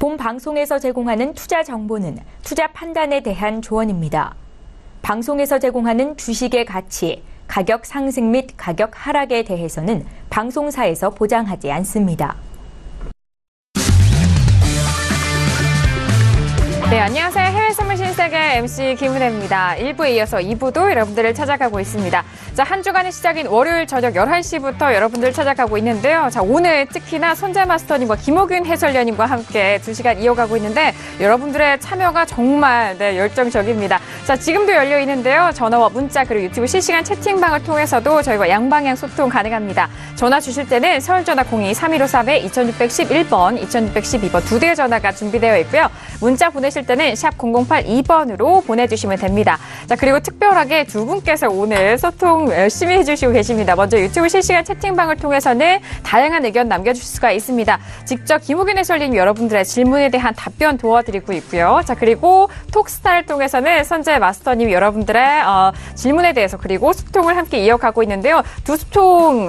본 방송에서 제공하는 투자 정보는 투자 판단에 대한 조언입니다. 방송에서 제공하는 주식의 가치, 가격 상승 및 가격 하락에 대해서는 방송사에서 보장하지 않습니다. 네, 안녕하세요. 해외 선물 신세계 MC 김은혜입니다. 1부에 이어서 2부도 여러분들을 찾아가고 있습니다. 자, 한 주간의 시작인 월요일 저녁 11시부터 여러분들을 찾아가고 있는데요. 자, 오늘 특히나 손재마스터님과 김호균 해설위원님과 함께 2시간 이어가고 있는데 여러분들의 참여가 정말 열정적입니다. 자, 지금도 열려 있는데요. 전화와 문자 그리고 유튜브 실시간 채팅방을 통해서도 저희와 양방향 소통 가능합니다. 전화 주실 때는 서울전화 02-3253-2611번, 2612번 두 대의 전화가 준비되어 있고요. 문자 보내실 때는 샵 0082번으로 보내주시면 됩니다. 자, 그리고 특별하게 두 분께서 오늘 소통 열심히 해주시고 계십니다. 먼저 유튜브 실시간 채팅방을 통해서는 다양한 의견 남겨주실 수가 있습니다. 직접 김호균 해설님 여러분들의 질문에 대한 답변 도와드리고 있고요. 자, 그리고 톡스타를 통해서는 선재 마스터님 여러분들의 질문에 대해서 그리고 소통을 함께 이어가고 있는데요. 두 소통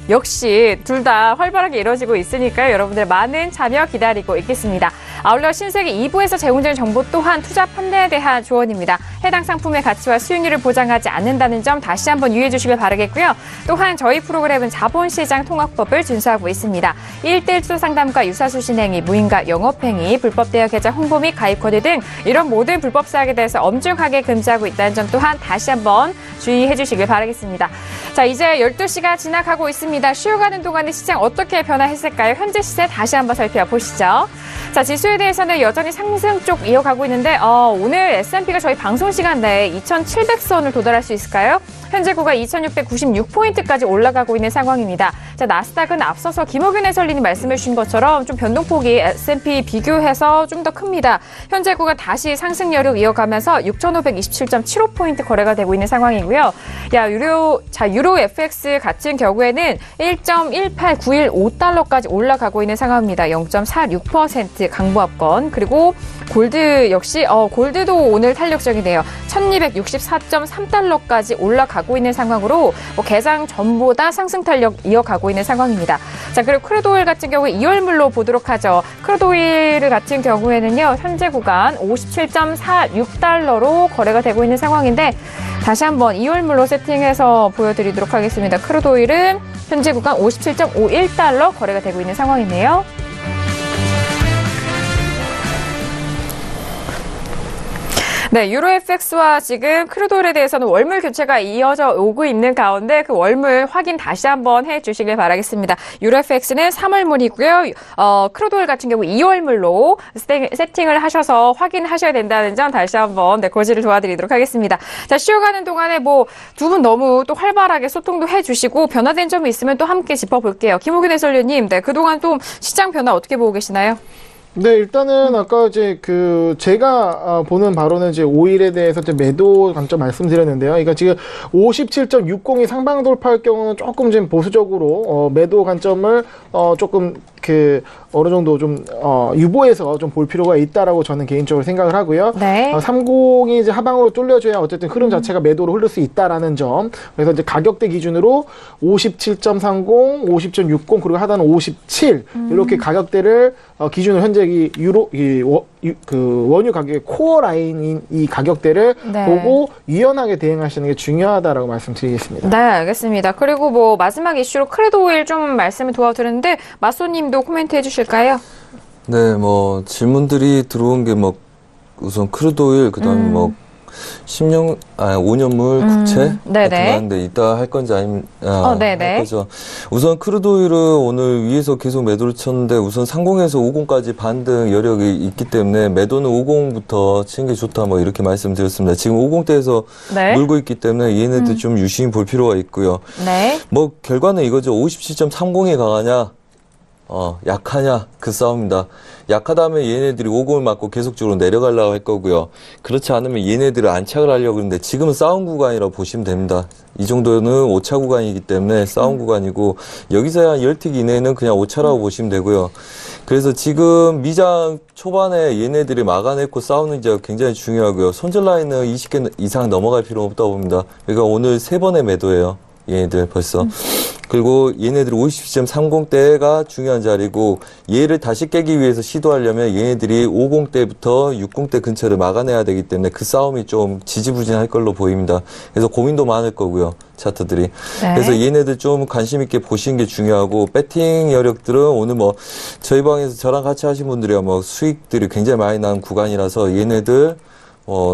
역시 둘 다 활발하게 이루어지고 있으니까요. 여러분들 많은 참여 기다리고 있겠습니다. 아울러 신세계 2부에서 제공되는 정보 또한 투자 판단에 대한 조언입니다. 해당 상품의 가치와 수익률을 보장하지 않는다는 점 다시 한번 유의해 주시길 바라겠고요. 또한 저희 프로그램은 자본시장 통합법을 준수하고 있습니다. 1대1 투자 상담과 유사수신 행위, 무인가 영업행위, 불법 대여 계좌 홍보 및 가입 코드 등 이런 모든 불법 사항에 대해서 엄중하게 금지하고 있다는 점 또한 다시 한번 주의해 주시길 바라겠습니다. 자, 이제 12시가 지나가고 있습니다. 쉬어가는 동안에 시장 어떻게 변화했을까요? 현재 시세 다시 한번 살펴보시죠. 자, 지수에 대해서는 여전히 상승 쪽 이어가고 있는데 오늘 S&P가 저희 방송 시간 내에 2,700선을 도달할 수 있을까요? 현재 구가 2,696포인트까지 올라가고 있는 상황입니다. 자, 나스닥은 앞서서 김호균 해설님이 말씀해 주신 것처럼 좀 변동폭이 S&P 비교해서 좀 더 큽니다. 현재 구가 다시 상승 여력 이어가면서 6,527.75포인트 거래가 되고 있는 상황이고요. 유로 FX 같은 경우에는 1.18915달러까지 올라가고 있는 상황입니다. 0.46% 강보합권. 그리고 골드 역시 골드도 오늘 탄력적이네요. 1,264.3달러까지 올라가고 있는 상황으로 개장 전보다 상승 탄력 이어가고 있는 상황입니다. 자, 그리고 크루드 오일 같은 경우에 2월물로 보도록 하죠. 크루드 오일 같은 경우에는요. 현재 구간 57.46달러로 거래가 되고 있는 상황인데 다시 한번 2월물로 세팅해서 보여드리도록 하겠습니다. 크루드 오일은 현재 구간 57.51달러 거래가 되고 있는 상황이네요. 네, 유로 FX와 지금 크루드 오일에 대해서는 월물 교체가 이어져 오고 있는 가운데 그 월물 확인 다시 한번 해주시길 바라겠습니다. 유로 FX는 3월물이고요. 크루드 오일 같은 경우 2월물로 세팅을 하셔서 확인하셔야 된다는 점 다시 한번 고지를 도와드리도록 하겠습니다. 자, 쉬어가는 동안에 두 분 너무 또 활발하게 소통도 해주시고 변화된 점이 있으면 또 함께 짚어볼게요. 김호균 해설위원님, 그동안 또 시장 변화 어떻게 보고 계시나요? 네, 일단은 아까 제가 보는 바로는 오일에 대해서 매도 관점 말씀드렸는데요. 그러니까 지금 57.60이 상방 돌파할 경우는 조금 좀 보수적으로 매도 관점을 조금 어느 정도 좀 유보해서 좀 볼 필요가 있다라고 저는 개인적으로 생각을 하고요. 네. 30이 이제 하방으로 뚫려줘야 어쨌든 흐름 자체가 매도로 흐를 수 있다라는 점. 그래서 이제 가격대 기준으로 57.30, 50.60 그리고 하단은 57 이렇게 가격대를 기준으로 현재 원유 가격의 코어 라인인 이 가격대를 보고 유연하게 대응하시는 게 중요하다라고 말씀드리겠습니다. 네, 알겠습니다. 그리고 마지막 이슈로 크루드 오일 좀 말씀을 도와드렸는데 마소님도 코멘트 해주실까요? 네, 질문들이 들어온 게 우선 크루드 오일, 그 다음에 5년물 국채 같은 이따 할 건지 아니면 할 거죠. 우선 크루드 오일은 오늘 위에서 계속 매도를 쳤는데 우선 상공에서 50까지 반등 여력이 있기 때문에 매도는 50부터 치는 게 좋다 이렇게 말씀드렸습니다. 지금 50대에서 물고 있기 때문에 얘네들 좀 유심히 볼 필요가 있고요. 네. 결과는 이거죠. 57.30이 강하냐 약하냐 그 싸움입니다. 약하다면 얘네들이 50을 맞고 계속적으로 내려가려고 할 거고요. 그렇지 않으면 얘네들을 안착을 하려고 하는데 지금은 싸움 구간이라고 보시면 됩니다. 이 정도는 5차 구간이기 때문에 싸움 구간이고 여기서 한 10틱 이내는 그냥 5차라고 보시면 되고요. 그래서 지금 미장 초반에 얘네들이 막아내고 싸우는지가 굉장히 중요하고요. 손절 라인은 20개 이상 넘어갈 필요는 없다고 봅니다. 그러니까 오늘 3번의 매도예요. 얘네들 벌써. 그리고 얘네들이 57.30대가 중요한 자리고 얘를 다시 깨기 위해서 시도하려면 얘네들이 50대부터 60대 근처를 막아내야 되기 때문에 그 싸움이 좀 지지부진할 걸로 보입니다. 그래서 고민도 많을 거고요. 차트들이. 네. 그래서 얘네들 좀 관심 있게 보시는 게 중요하고 배팅 여력들은 오늘 뭐 저희 방에서 저랑 같이 하신 분들이야 뭐 수익들이 굉장히 많이 나는 구간이라서 얘네들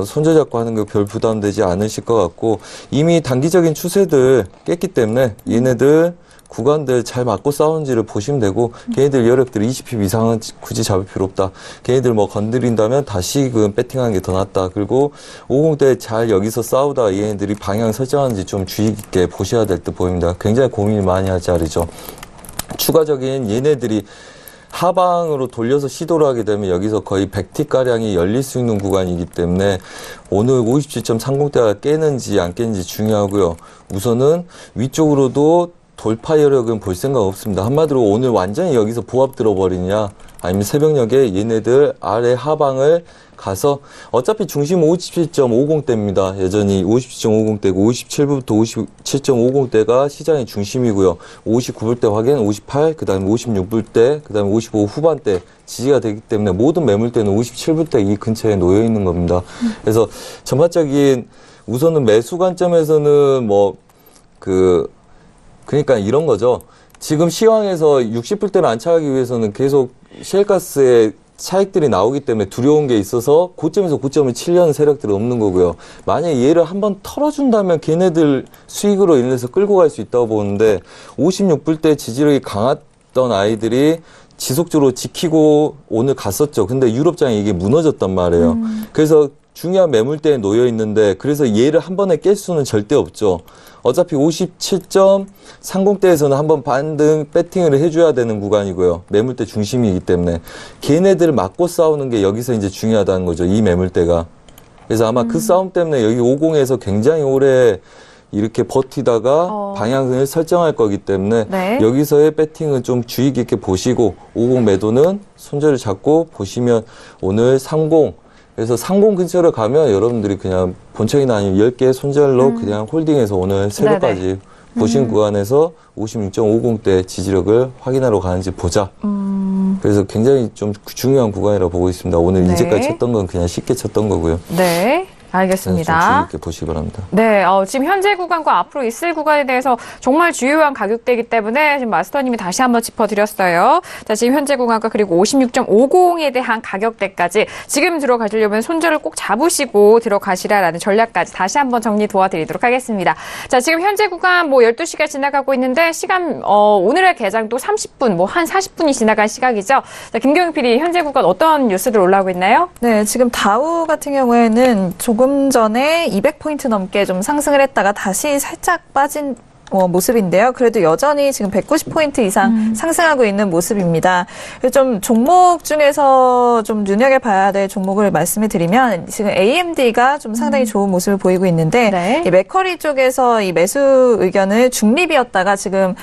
손절잡고 하는 거 별 부담되지 않으실 것 같고 이미 단기적인 추세들 깼기 때문에 얘네들 구간들 잘 맞고 싸운지를 보시면 되고 걔네들 여력들 20핍 이상은 굳이 잡을 필요 없다. 걔네들 뭐 건드린다면 다시금 배팅하는 게 더 낫다. 그리고 50대 잘 여기서 싸우다가 얘네들이 방향 설정하는지 좀 주의 깊게 보셔야 될 듯 보입니다. 굉장히 고민을 많이 할 자리죠. 추가적인 얘네들이 하방으로 돌려서 시도를 하게 되면 여기서 거의 100T가량이 열릴 수 있는 구간이기 때문에 오늘 57.30대가 깨는지 안 깨는지 중요하고요. 우선은 위쪽으로도 돌파 여력은 볼 생각 없습니다. 한마디로 오늘 완전히 여기서 보합 들어버리냐 아니면 새벽녘에 얘네들 아래 하방을 가서 어차피 중심 57.50대입니다. 여전히 57.50대고 57부터 57.50대가 시장의 중심이고요. 59불대 확인, 58, 그 다음에 56불대, 그 다음에 55 후반대 지지가 되기 때문에 모든 매물대는 57불대 이 근처에 놓여 있는 겁니다. 그래서 전반적인 우선은 매수 관점에서는 그러니까 이런 거죠. 지금 시황에서 60불대를 안착하기 위해서는 계속 셰일가스의 차익들이 나오기 때문에 두려운 게 있어서 고점에서 고점을 치려는 세력들은 없는 거고요. 만약에 얘를 한번 털어준다면 걔네들 수익으로 인해서 끌고 갈 수 있다고 보는데 56불대 지지력이 강했던 아이들이 지속적으로 지키고 오늘 갔었죠. 근데 유럽장이 이게 무너졌단 말이에요. 그래서 중요한 매물대에 놓여 있는데 그래서 얘를 한 번에 깰 수는 절대 없죠. 어차피 57.30대에서는 한번 반등 배팅을 해줘야 되는 구간이고요. 매물대 중심이기 때문에 걔네들을 맞고 싸우는 게 여기서 이제 중요하다는 거죠. 이 매물대가. 그래서 아마 그 싸움 때문에 여기 50에서 굉장히 오래 이렇게 버티다가 방향을 설정할 거기 때문에 네. 여기서의 배팅은 좀 주의 깊게 보시고 50 매도는 손절을 잡고 보시면 오늘 30 그래서 30 근처로 가면 여러분들이 그냥 본청이나 아니면 10개 손절로 그냥 홀딩해서 오늘 새벽까지 보신 구간에서 56.50대 지지력을 확인하러 가는지 보자. 그래서 굉장히 좀 중요한 구간이라고 보고 있습니다. 오늘 네. 이제까지 쳤던 건 그냥 쉽게 쳤던 거고요. 네. 알겠습니다. 좀 주의 깊게 보시기 바랍니다. 네, 지금 현재 구간과 앞으로 있을 구간에 대해서 정말 주요한 가격대이기 때문에 지금 마스터님이 다시 한번 짚어드렸어요. 자, 지금 현재 구간과 그리고 56.50에 대한 가격대까지 지금 들어가시려면 손절을 꼭 잡으시고 들어가시라라는 전략까지 다시 한번 정리 도와드리도록 하겠습니다. 자, 지금 현재 구간 12시가 지나가고 있는데 시간, 오늘의 개장도 30분, 한 40분이 지나간 시각이죠. 자, 김경희 PD, 현재 구간 어떤 뉴스들 올라오고 있나요? 네, 지금 다우 같은 경우에는 조금 전에 200포인트 넘게 좀 상승을 했다가 다시 살짝 빠진 모습인데요. 그래도 여전히 지금 190포인트 이상 상승하고 있는 모습입니다. 좀 종목 중에서 좀 눈여겨봐야 될 종목을 말씀을 드리면 지금 AMD가 좀 상당히 좋은 모습을 보이고 있는데 네. 이 맥커리 쪽에서 이 매수 의견을 중립이었다가 지금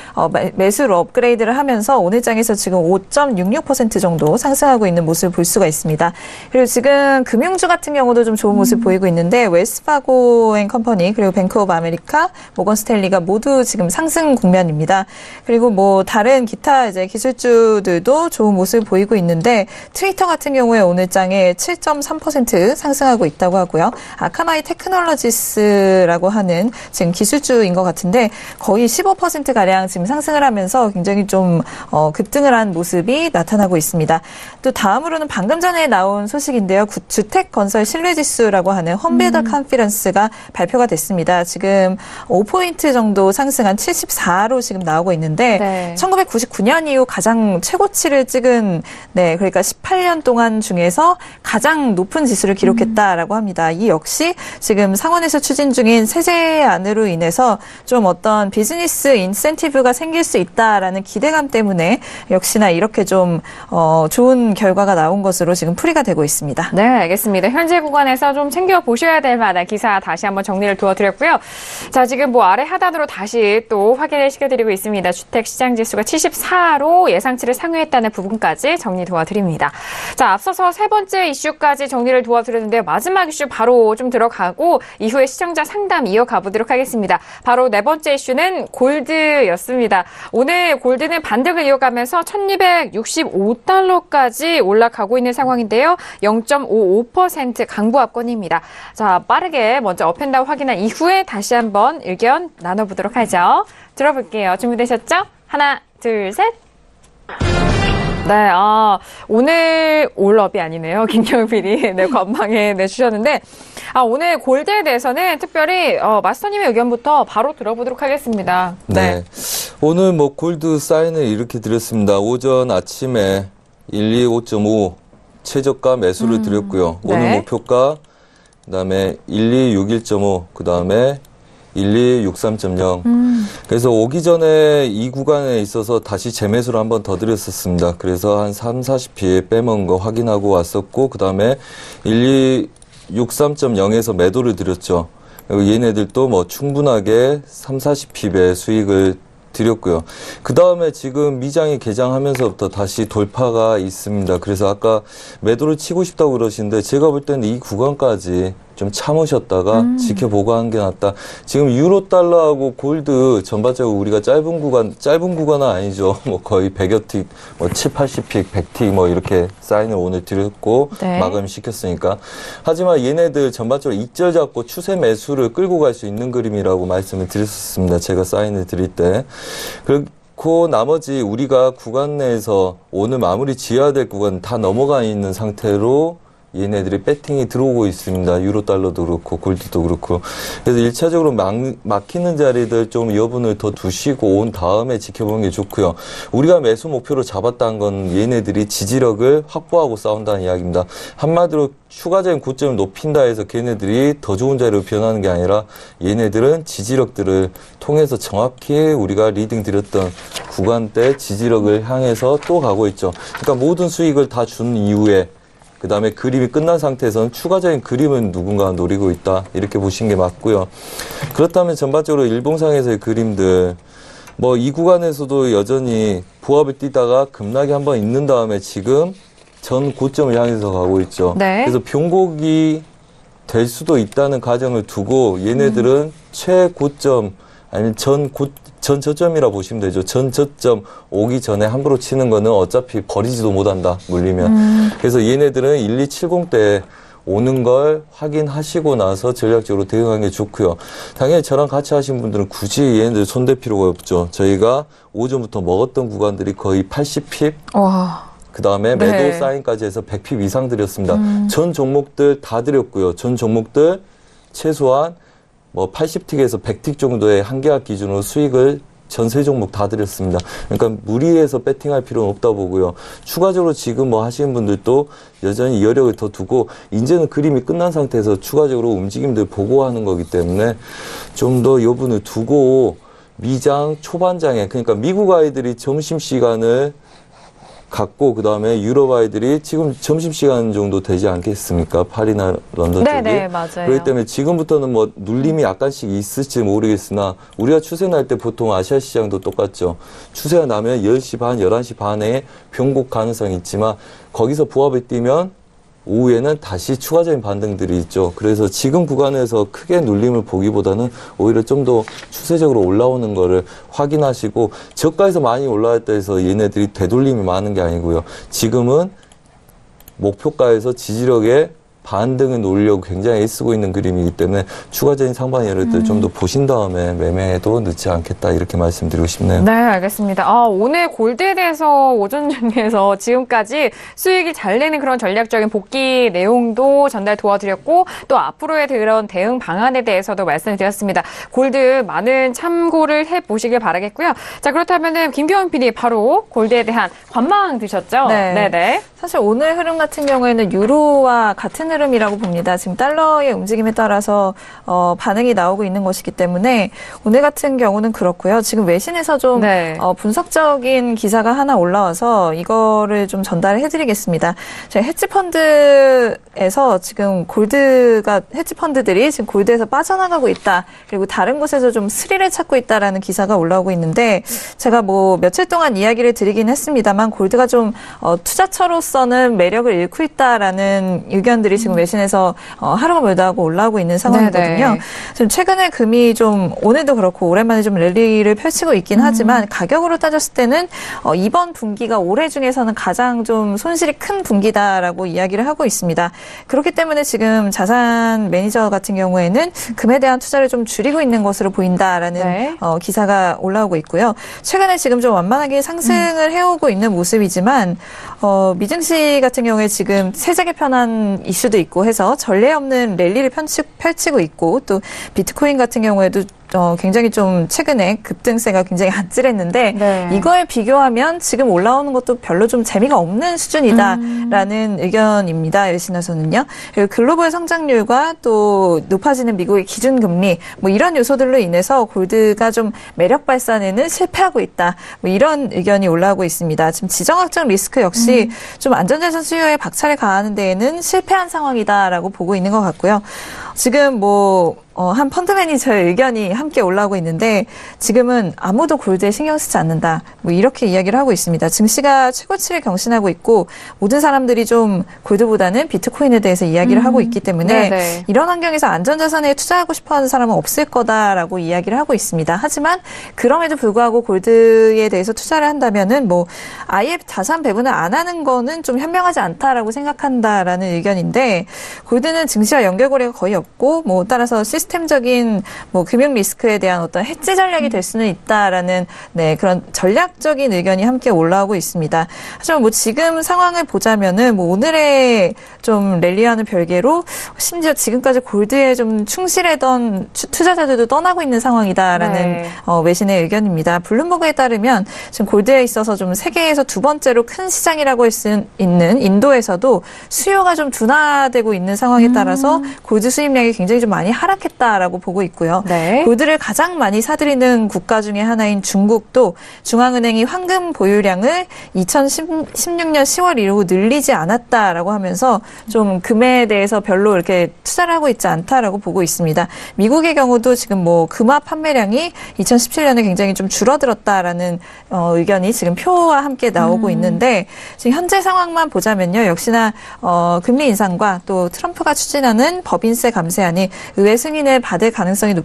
매수로 업그레이드를 하면서 오늘 장에서 지금 5.66% 정도 상승하고 있는 모습을 볼 수가 있습니다. 그리고 지금 금융주 같은 경우도 좀 좋은 모습을 보이고 있는데 웰스파고 앤 컴퍼니 그리고 뱅크 오브 아메리카, 모건 스탠리가 모두 지금 상승 국면입니다. 그리고 다른 기타 이제 기술주들도 좋은 모습을 보이고 있는데 트위터 같은 경우에 오늘 장에 7.3% 상승하고 있다고 하고요. 아카마이 테크놀로지스라고 하는 지금 기술주인 것 같은데 거의 15% 가량 지금 상승을 하면서 굉장히 좀 급등을 한 모습이 나타나고 있습니다. 또 다음으로는 방금 전에 나온 소식인데요. 주택 건설 신뢰지수라고 하는 홈빌더 컨피런스가 발표가 됐습니다. 지금 5포인트 정도 상승한 74로 지금 나오고 있는데 네. 1999년 이후 가장 최고치를 찍은 그러니까 18년 동안 중에서 가장 높은 지수를 기록했다라고 합니다. 이 역시 지금 상원에서 추진 중인 세제안으로 인해서 좀 어떤 비즈니스 인센티브가 생길 수 있다라는 기대감 때문에 역시나 이렇게 좀 좋은 결과가 나온 것으로 지금 풀이가 되고 있습니다. 네, 알겠습니다. 현재 구간에서 좀 챙겨보셔야 될 만한 기사 다시 한번 정리를 도와드렸고요. 자, 지금 아래 하단으로 다시 다시 또 확인을 시켜드리고 있습니다. 주택시장지수가 74로 예상치를 상회했다는 부분까지 정리 도와드립니다. 자, 앞서서 세 번째 이슈까지 정리를 도와드렸는데요. 마지막 이슈 바로 좀 들어가고 이후에 시청자 상담 이어가 보도록 하겠습니다. 바로 네 번째 이슈는 골드였습니다. 오늘 골드는 반등을 이어가면서 1265달러까지 올라가고 있는 상황인데요. 0.55% 강보합권입니다. 자, 빠르게 먼저 업앤다운 확인한 이후에 다시 한번 의견 나눠보도록 하죠. 들어볼게요. 준비되셨죠? 하나, 둘, 셋. 네, 오늘 올업이 아니네요. 김경희 PD, 네, 건방에 내주셨는데, 오늘 골드에 대해서는 특별히, 마스터님의 의견부터 바로 들어보도록 하겠습니다. 네. 오늘 뭐 골드 사인을 이렇게 드렸습니다. 오전 아침에 125.5 최저가 매수를 드렸고요. 네. 오늘 목표가, 그 다음에 1261.5, 그 다음에 1263.0. 그래서 오기 전에 이 구간에 있어서 다시 재매수를 한번 더 드렸었습니다. 그래서 한 30-40p에 빼먹은 거 확인하고 왔었고, 그 다음에 1263.0에서 매도를 드렸죠. 그리고 얘네들도 뭐 충분하게 30-40p의 수익을 드렸고요. 그 다음에 지금 미장이 개장하면서부터 다시 돌파가 있습니다. 그래서 아까 매도를 치고 싶다고 그러시는데 제가 볼 때는 이 구간까지 좀 참으셨다가 지켜보고 한 게 낫다. 지금 유로 달러하고 골드 전반적으로 우리가 짧은 구간은 아니죠. 뭐 거의 100여 틱, 뭐 7, 80픽, 100틱 뭐 이렇게 사인을 오늘 드렸고 네. 마감시켰으니까. 하지만 얘네들 전반적으로 익절 잡고 추세 매수를 끌고 갈 수 있는 그림이라고 말씀을 드렸었습니다. 제가 사인을 드릴 때. 그리고 나머지 우리가 구간 내에서 오늘 마무리 지어야 될 구간 다 넘어가 있는 상태로 얘네들이 배팅이 들어오고 있습니다. 유로 달러도 그렇고 골드도 그렇고. 그래서 1차적으로 막히는 자리들 좀 여분을 더 두시고 온 다음에 지켜보는 게 좋고요. 우리가 매수 목표로 잡았다는 건 얘네들이 지지력을 확보하고 싸운다는 이야기입니다. 한마디로 추가적인 고점을 높인다 해서 걔네들이 더 좋은 자리로 변하는 게 아니라 얘네들은 지지력들을 통해서 정확히 우리가 리딩 드렸던 구간대 지지력을 향해서 또 가고 있죠. 그러니까 모든 수익을 다 준 이후에 그 다음에 그림이 끝난 상태에서는 추가적인 그림은 누군가 노리고 있다. 이렇게 보시는 게 맞고요. 그렇다면 전반적으로 일봉상에서의 그림들, 뭐 이 구간에서도 여전히 보합을 뛰다가 급락이 한번 있는 다음에 지금 전 고점을 향해서 가고 있죠. 네. 그래서 변곡이 될 수도 있다는 가정을 두고 얘네들은 최고점, 아니면 전 저점이라 보시면 되죠. 전 저점 오기 전에 함부로 치는 거는 어차피 버리지도 못한다, 물리면. 그래서 얘네들은 1270대 오는 걸 확인하시고 나서 전략적으로 대응하는 게 좋고요. 당연히 저랑 같이 하신 분들은 굳이 얘네들 손댈 필요가 없죠. 저희가 오전부터 먹었던 구간들이 거의 80핍. 와. 그 다음에 네. 매도 사인까지 해서 100핍 이상 드렸습니다. 전 종목들 다 드렸고요. 전 종목들 최소한 뭐 80틱에서 100틱 정도의 한계약 기준으로 수익을 전세 종목 다 드렸습니다. 그러니까 무리해서 배팅할 필요는 없다 보고요. 추가적으로 지금 뭐 하시는 분들도 여전히 여력을 더 두고 이제는 그림이 끝난 상태에서 추가적으로 움직임들 보고하는 거기 때문에 좀 더 여분을 두고 미장 초반장에, 그러니까 미국 아이들이 점심시간을 갖고 그 다음에 유럽 아이들이 지금 점심시간 정도 되지 않겠습니까? 파리나 런던 쪽이. 네, 맞아요. 그렇기 때문에 지금부터는 뭐 눌림이 약간씩 있을지 모르겠으나 우리가 추세 날 때 보통 아시아 시장도 똑같죠. 추세가 나면 10시 반, 11시 반에 변곡 가능성이 있지만 거기서 부합을 뛰면 오후에는 다시 추가적인 반등들이 있죠. 그래서 지금 구간에서 크게 눌림을 보기보다는 오히려 좀 더 추세적으로 올라오는 거를 확인하시고, 저가에서 많이 올라왔다 해서 얘네들이 되돌림이 많은 게 아니고요. 지금은 목표가에서 지지력에 반등을 노리려고 굉장히 애쓰고 있는 그림이기 때문에 추가적인 상방 여력들 좀 더 보신 다음에 매매해도 늦지 않겠다, 이렇게 말씀드리고 싶네요. 네, 알겠습니다. 오늘 골드에 대해서 오전 중에서 지금까지 수익이 잘 내는 그런 전략적인 복귀 내용도 전달 도와드렸고, 또 앞으로의 그런 대응 방안에 대해서도 말씀을 드렸습니다. 골드 많은 참고를 해보시길 바라겠고요. 자, 그렇다면은 김경훈 PD 바로 골드에 대한 관망 드셨죠? 네. 네네. 사실 오늘 흐름 같은 경우에는 유로와 같은 흐름이라고 봅니다. 지금 달러의 움직임에 따라서 반응이 나오고 있는 것이기 때문에 오늘 같은 경우는 그렇고요. 지금 외신에서 좀 분석적인 기사가 하나 올라와서 이거를 좀 전달을 해드리겠습니다. 저희 헤지펀드에서 지금 헤지펀드들이 지금 골드에서 빠져나가고 있다. 그리고 다른 곳에서 좀 스릴을 찾고 있다라는 기사가 올라오고 있는데 제가 뭐 며칠 동안 이야기를 드리긴 했습니다만 골드가 좀 투자처로서는 매력을 잃고 있다라는 의견들이 지금 외신에서 하루가 멀다하고 올라오고 있는 상황이거든요. 지금 최근에 금이 좀 오늘도 그렇고 오랜만에 좀 랠리를 펼치고 있긴 하지만 가격으로 따졌을 때는 이번 분기가 올해 중에서는 가장 좀 손실이 큰 분기다라고 이야기를 하고 있습니다. 그렇기 때문에 지금 자산 매니저 같은 경우에는 금에 대한 투자를 좀 줄이고 있는 것으로 보인다라는 기사가 올라오고 있고요. 최근에 지금 좀 완만하게 상승을 해오고 있는 모습이지만 미증시 같은 경우에 지금 세제 개편안 이슈도 있고 해서 전례 없는 랠리를 펼치고 있고 또 비트코인 같은 경우에도 굉장히 좀 최근에 급등세가 굉장히 아찔했는데 이거에 비교하면 지금 올라오는 것도 별로 좀 재미가 없는 수준이다라는 의견입니다. 외신에서는요. 그리고 글로벌 성장률과 또 높아지는 미국의 기준금리 뭐 이런 요소들로 인해서 골드가 좀 매력 발산에는 실패하고 있다. 뭐 이런 의견이 올라오고 있습니다. 지금 지정학적 리스크 역시 좀 안전자산 수요에 박차를 가하는 데에는 실패한 상황이다라고 보고 있는 것 같고요. 지금 한 펀드 매니저의 의견이 함께 올라오고 있는데 지금은 아무도 골드에 신경 쓰지 않는다. 뭐 이렇게 이야기를 하고 있습니다. 증시가 최고치를 경신하고 있고 모든 사람들이 좀 골드보다는 비트코인에 대해서 이야기를 하고 있기 때문에 이런 환경에서 안전자산에 투자하고 싶어하는 사람은 없을 거다라고 이야기를 하고 있습니다. 하지만 그럼에도 불구하고 골드에 대해서 투자를 한다면은 뭐 아예 자산 배분을 안 하는 거는 좀 현명하지 않다라고 생각한다라는 의견인데 골드는 증시와 연결고리가 거의 없고 뭐 따라서 시스템적인 뭐 금융 리스크에 대한 어떤 해지 전략이 될 수는 있다라는 그런 전략적인 의견이 함께 올라오고 있습니다. 하지만 뭐 지금 상황을 보자면은 뭐 오늘의 좀 랠리와는 별개로 심지어 지금까지 골드에 좀 충실했던 투자자들도 떠나고 있는 상황이다라는 외신의 의견입니다. 블룸버그에 따르면 지금 골드에 있어서 좀 세계에서 두 번째로 큰 시장이라고 할 수 있는 인도에서도 수요가 좀 둔화되고 있는 상황에 따라서 골드 수입량이 굉장히 좀 많이 하락했다라고 보고 있고요. 골드를 가장 많이 사들이는 국가 중에 하나인 중국도 중앙은행이 황금 보유량을 2016년 10월 이후 늘리지 않았다라고 하면서 좀 금에 대해서 별로 이렇게 투자를 하고 있지 않다라고 보고 있습니다. 미국의 경우도 지금 뭐 금화 판매량이 2017년에 굉장히 좀 줄어들었다라는 의견이 지금 표와 함께 나오고 있는데 지금 현재 상황만 보자면요. 역시나 금리 인상과 또 트럼프가 추진하는 법인세 감세안이 의회 승인을 받을 가능성이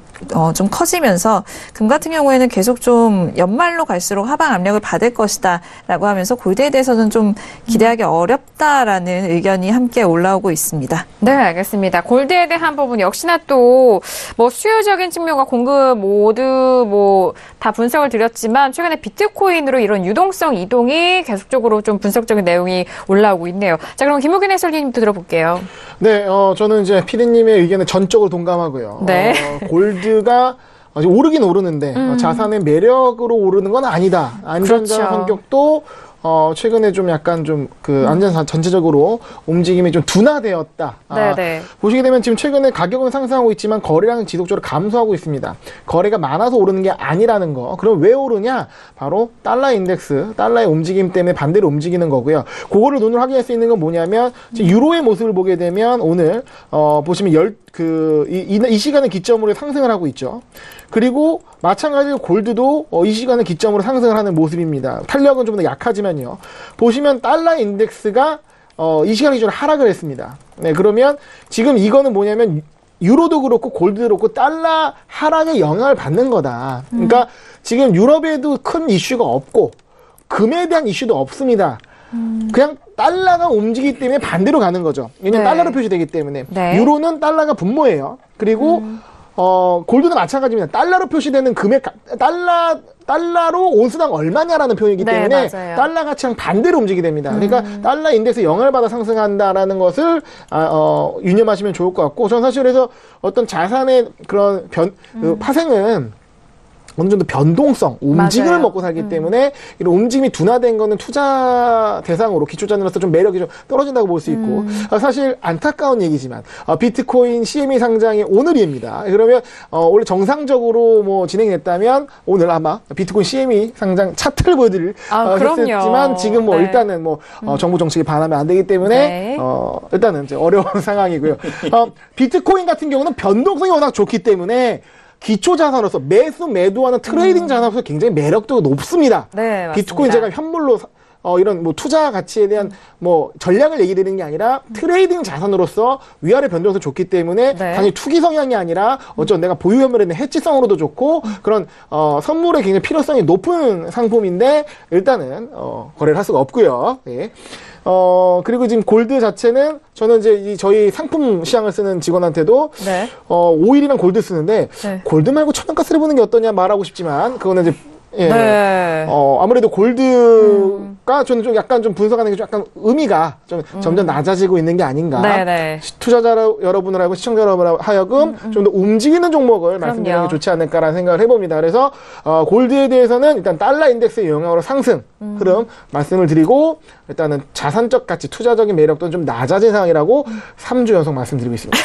좀 커지면서 금 같은 경우에는 계속 좀 연말로 갈수록 하방 압력을 받을 것이다라고 하면서 골드에 대해서는 좀 기대하기 어렵다라는 의견이 함께 올라오고 있습니다. 네, 알겠습니다. 골드에 대한 부분 역시나 또 뭐 수요적인 측면과 공급 모두 뭐 다 분석을 드렸지만 최근에 비트코인으로 이런 유동성 이동이 계속적으로 좀 분석적인 내용이 올라오고 있네요. 자, 그럼 김우균 해설위원님도 들어볼게요. 네, 저는 이제 피디님의 의견에 전적으로 동감하고요. 골드가 오르긴 오르는데 자산의 매력으로 오르는 건 아니다. 안전자 성격도 최근에 좀 약간 좀 그 안전자 전체적으로 움직임이 좀 둔화되었다. 보시게 되면 지금 최근에 가격은 상승하고 있지만 거래량은 지속적으로 감소하고 있습니다. 거래가 많아서 오르는 게 아니라는 거. 그럼 왜 오르냐? 바로 달러 인덱스, 달러의 움직임 때문에 반대로 움직이는 거고요. 그거를 눈으로 확인할 수 있는 건 뭐냐면 유로의 모습을 보게 되면 오늘 보시면 이 시간을 기점으로 상승을 하고 있죠. 그리고 마찬가지로 골드도 이 시간을 기점으로 상승을 하는 모습입니다. 탄력은 좀 더 약하지만요. 보시면 달러 인덱스가 이 시간 기준으로 하락을 했습니다. 네, 그러면 지금 이거는 뭐냐면 유로도 그렇고 골드도 그렇고 달러 하락에 영향을 받는 거다. 그러니까 지금 유럽에도 큰 이슈가 없고 금에 대한 이슈도 없습니다. 그냥 달러가 움직이기 때문에 반대로 가는 거죠. 왜냐면 달러로 표시되기 때문에. 유로는 달러가 분모예요. 그리고 골드는 마찬가지입니다. 달러로 표시되는 금액, 달러로 온수당 얼마냐라는 표현이기 때문에 달러 가치랑 반대로 움직이게 됩니다. 그러니까 달러 인덱스 영향을 받아 상승한다라는 것을 유념하시면 좋을 것 같고, 저는 사실 그래서 어떤 자산의 그런 파생은 어느 정도 변동성, 움직임을 맞아요. 먹고 살기 때문에 이런 움직임이 둔화된 거는 투자 대상으로 기초자산으로서 좀 매력이 좀 떨어진다고 볼 수 있고 사실 안타까운 얘기지만 비트코인 CME 상장이 오늘입니다. 그러면 원래 정상적으로 뭐 진행됐다면 오늘 아마 비트코인 CME 상장 차트를 보여드릴 그럼요. 했지만 지금 뭐 네. 일단은 뭐 정부 정책에 반하면 안 되기 때문에 네. 일단은 이제 어려운 상황이고요. 비트코인 같은 경우는 변동성이 워낙 좋기 때문에 기초 자산으로서 매도하는 트레이딩 자산으로서 굉장히 매력도가 높습니다. 네, 맞습니다. 비트코인 제가 현물로 이런 뭐 투자 가치에 대한 뭐 전략을 얘기 드리는 게 아니라 트레이딩 자산으로서 위아래 변동성이 좋기 때문에 네. 단지 투기 성향이 아니라 어쩐 내가 보유 현물에 대한 해지성으로도 좋고 그런 선물에 굉장히 필요성이 높은 상품인데 일단은 거래를 할 수가 없고요. 네. 그리고 지금 골드 자체는 저는 이제 저희 상품 시장을 쓰는 직원한테도 네. 오일이랑 골드 쓰는데 네. 골드 말고 천연가스를 보는 게 어떠냐 말하고 싶지만 그거는 이제 예. 네. 아무래도 골드가 저는 좀 약간 좀 분석하는 게 좀 약간 의미가 좀 점점 낮아지고 있는 게 아닌가. 네네. 투자자 여러분들하고 시청자 여러분하고 하여금 좀 더 움직이는 종목을 말씀드리는 게 좋지 않을까라는 생각을 해봅니다. 그래서 골드에 대해서는 일단 달러 인덱스의 영향으로 상승 흐름 말씀을 드리고 일단은 자산적 가치, 투자적인 매력도는 좀 낮아진 상황이라고 3주 연속 말씀드리고 있습니다.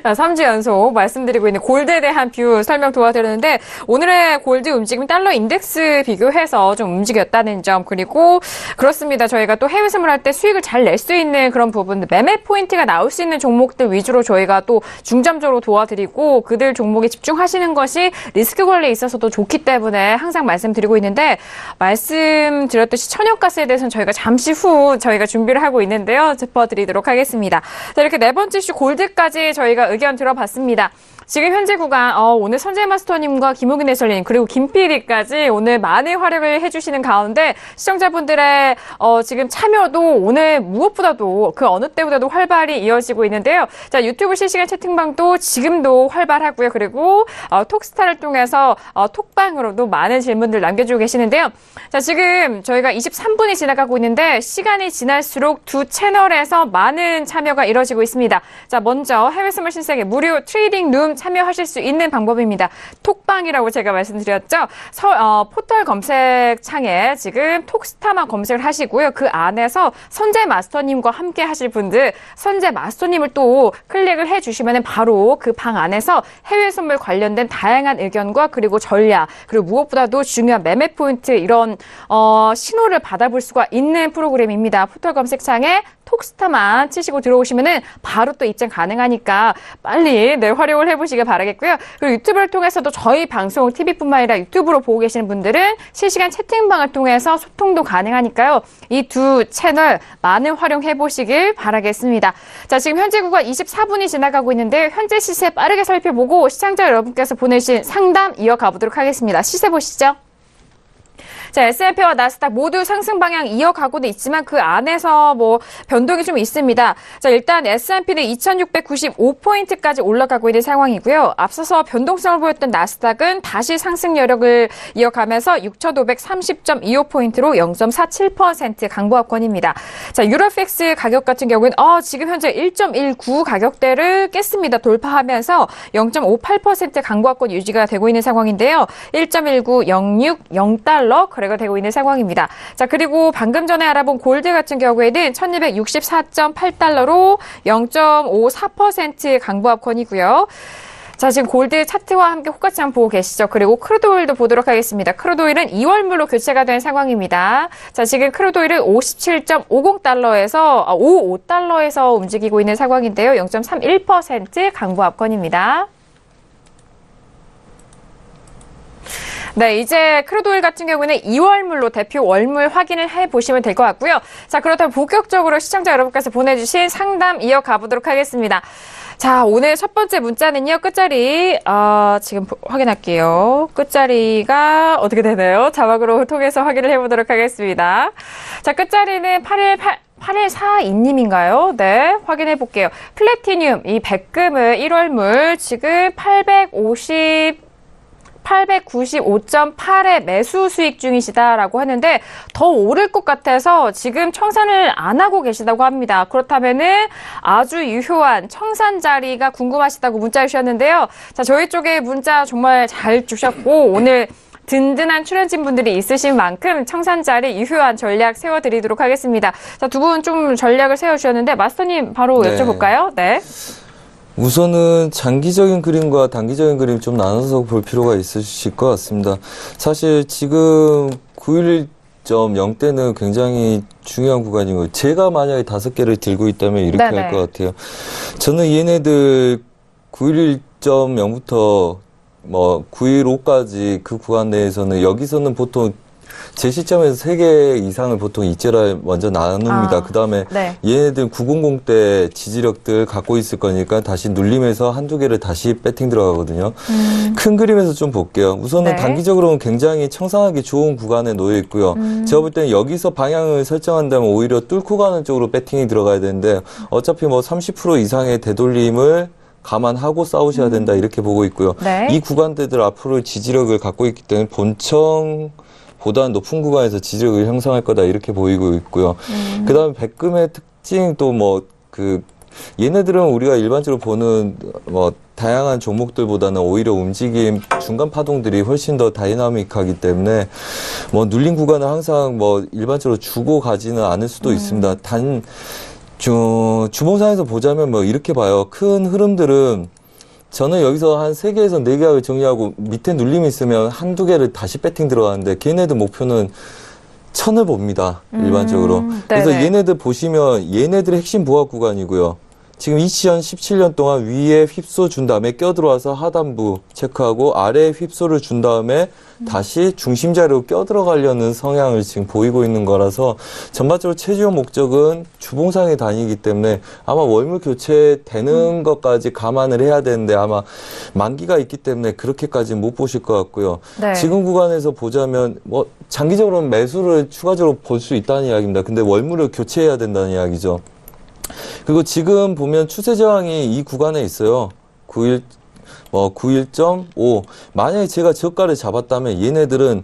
3주 연속 말씀드리고 있는 골드에 대한 뷰 설명 도와드렸는데 오늘의 골드 움직임 달러 인덱스 비교해서 좀 움직였다는 점 그리고 그렇습니다. 저희가 또 해외 선물할 때 수익을 잘 낼 수 있는 그런 부분들 매매 포인트가 나올 수 있는 종목들 위주로 저희가 또 중점적으로 도와드리고 그들 종목에 집중하시는 것이 리스크 관리에 있어서도 좋기 때문에 항상 말씀드리고 있는데 말씀드렸듯이 천연가스에 대해서는 저희가 잠시 후 저희가 준비를 하고 있는데요. 짚어드리도록 하겠습니다. 자, 이렇게 네 번째 이슈 골드까지 저희가 의견 들어봤습니다. 지금 현재 구간 오늘 선재 마스터님과 김우긴 해설님 그리고 김 PD까지 오늘 많은 활약을 해주시는 가운데 시청자분들의 지금 참여도 오늘 무엇보다도 그 어느 때보다도 활발히 이어지고 있는데요. 자, 유튜브 실시간 채팅방도 지금도 활발하고요. 그리고 톡스타를 통해서 톡방으로도 많은 질문들 남겨주고 계시는데요. 자, 지금 저희가 23분이 지나가고 있는데 시간이 지날수록 두 채널에서 많은 참여가 이뤄지고 있습니다. 자, 먼저 해외 선물 신세계 무료 트레이딩 룸 참여하실 수 있는 방법입니다. 톡방이라고 제가 말씀드렸죠. 포털 검색창에 지금 톡스타만 검색을 하시고요. 그 안에서 선재 마스터님과 함께 하실 분들 선재 마스터님을 또 클릭을 해주시면 바로 그 방 안에서 해외 선물 관련된 다양한 의견과 그리고 전략 그리고 무엇보다도 중요한 매매 포인트 이런 신호를 받아볼 수가 있는 프로그램입니다. 포털 검색창에 톡스타만 치시고 들어오시면은 바로 또 입장 가능하니까 빨리 활용을 해보시길 바라겠고요. 그리고 유튜브를 통해서도 저희 방송 TV뿐만 아니라 유튜브로 보고 계시는 분들은 실시간 채팅방을 통해서 소통도 가능하니까요. 이 두 채널 많은 활용해보시길 바라겠습니다. 자, 지금 현재 구간 24분이 지나가고 있는데 현재 시세 빠르게 살펴보고 시청자 여러분께서 보내신 상담 이어가 보도록 하겠습니다. 시세 보시죠. 자, S&P와 나스닥 모두 상승 방향 이어가고는 있지만 그 안에서 뭐 변동이 좀 있습니다. 자, 일단 S&P는 2695포인트까지 올라가고 있는 상황이고요. 앞서서 변동성을 보였던 나스닥은 다시 상승 여력을 이어가면서 6530.25포인트로 0.47% 강보합권입니다. 자, 유로팩스 가격 같은 경우는 지금 현재 1.19 가격대를 깼습니다. 돌파하면서 0.58% 강보합권 유지가 되고 있는 상황인데요. 1.19060달러 거래가 되고 있는 상황입니다. 자, 그리고 방금 전에 알아본 골드 같은 경우에는 1264.8달러로 0.54% 강보합권이고요. 자, 지금 골드 차트와 함께 호가치 한번 보고 계시죠? 그리고 크루드오일도 보도록 하겠습니다. 크루드오일은 2월물로 교체가 된 상황입니다. 자, 지금 크루드오일은 57.50달러에서 55달러에서 움직이고 있는 상황인데요. 0.31% 강보합권입니다. 네, 이제 크루드오일 같은 경우는 2월물로 대표 월물 확인을 해보시면 될 것 같고요. 자, 그렇다면 본격적으로 시청자 여러분께서 보내주신 상담 이어가 보도록 하겠습니다. 자, 오늘 첫 번째 문자는요, 끝자리, 지금 확인할게요. 끝자리가 어떻게 되나요? 자막으로 통해서 확인을 해보도록 하겠습니다. 자, 끝자리는 8142님인가요? 네, 확인해 볼게요. 플래티늄, 이 백금은 1월물 지금 895.8에 매수 수익 중이시다라고 하는데 더 오를 것 같아서 지금 청산을 안 하고 계시다고 합니다. 그렇다면은 아주 유효한 청산 자리가 궁금하시다고 문자 주셨는데요. 자, 저희 쪽에 문자 정말 잘 주셨고 오늘 든든한 출연진 분들이 있으신 만큼 청산 자리 유효한 전략 세워드리도록 하겠습니다. 자, 두 분 좀 전략을 세워주셨는데 마스터님 바로 네. 여쭤볼까요? 네. 우선은 장기적인 그림과 단기적인 그림 좀 나눠서 볼 필요가 있으실 것 같습니다. 사실 지금 911.0대는 굉장히 중요한 구간이고 제가 만약에 5개를 들고 있다면 이렇게 네네. 할 것 같아요. 저는 얘네들 911.0부터 뭐 915까지 그 구간 내에서는 여기서는 보통 제 시점에서 3개 이상을 보통 이제라 먼저 나눕니다. 그 다음에 네. 얘네들 900대 지지력들 갖고 있을 거니까 다시 눌림에서 한두 개를 다시 배팅 들어가거든요. 큰 그림에서 좀 볼게요. 우선은 네. 단기적으로는 굉장히 청산하기 좋은 구간에 놓여 있고요. 제가 볼 때는 여기서 방향을 설정한다면 오히려 뚫고 가는 쪽으로 배팅이 들어가야 되는데 어차피 뭐 30% 이상의 되돌림을 감안하고 싸우셔야 된다 이렇게 보고 있고요. 네. 이 구간대들 앞으로 지지력을 갖고 있기 때문에 본청보다 높은 구간에서 지지력을 형성할 거다 이렇게 보이고 있고요. 그다음에 백금의 특징 또 뭐 얘네들은 우리가 일반적으로 보는 뭐 다양한 종목들보다는 오히려 움직임 중간 파동들이 훨씬 더 다이나믹하기 때문에 뭐 눌린 구간을 항상 뭐 일반적으로 주고 가지는 않을 수도 있습니다. 주봉상에서 보자면 뭐 이렇게 봐요. 큰 흐름들은 저는 여기서 한 3개에서 4개를 정리하고 밑에 눌림이 있으면 한두 개를 다시 배팅 들어가는데 걔네들 목표는 1000을 봅니다. 일반적으로. 그래서 네네. 얘네들 보시면 얘네들의 핵심 보합 구간이고요. 지금 2017년 동안 위에 휩소 준 다음에 껴들어와서 하단부 체크하고 아래에 휩소를 준 다음에 다시 중심자리로 껴들어가려는 성향을 지금 보이고 있는 거라서 전반적으로 최종 목적은 주봉상에 다니기 때문에 아마 월물 교체되는 것까지 감안을 해야 되는데 아마 만기가 있기 때문에 그렇게까지는 못 보실 것 같고요. 네. 지금 구간에서 보자면 뭐 장기적으로는 매수를 추가적으로 볼 수 있다는 이야기입니다. 근데 월물을 교체해야 된다는 이야기죠. 그리고 지금 보면 추세 저항이 이 구간에 있어요. 91.5. 만약에 제가 저가를 잡았다면 얘네들은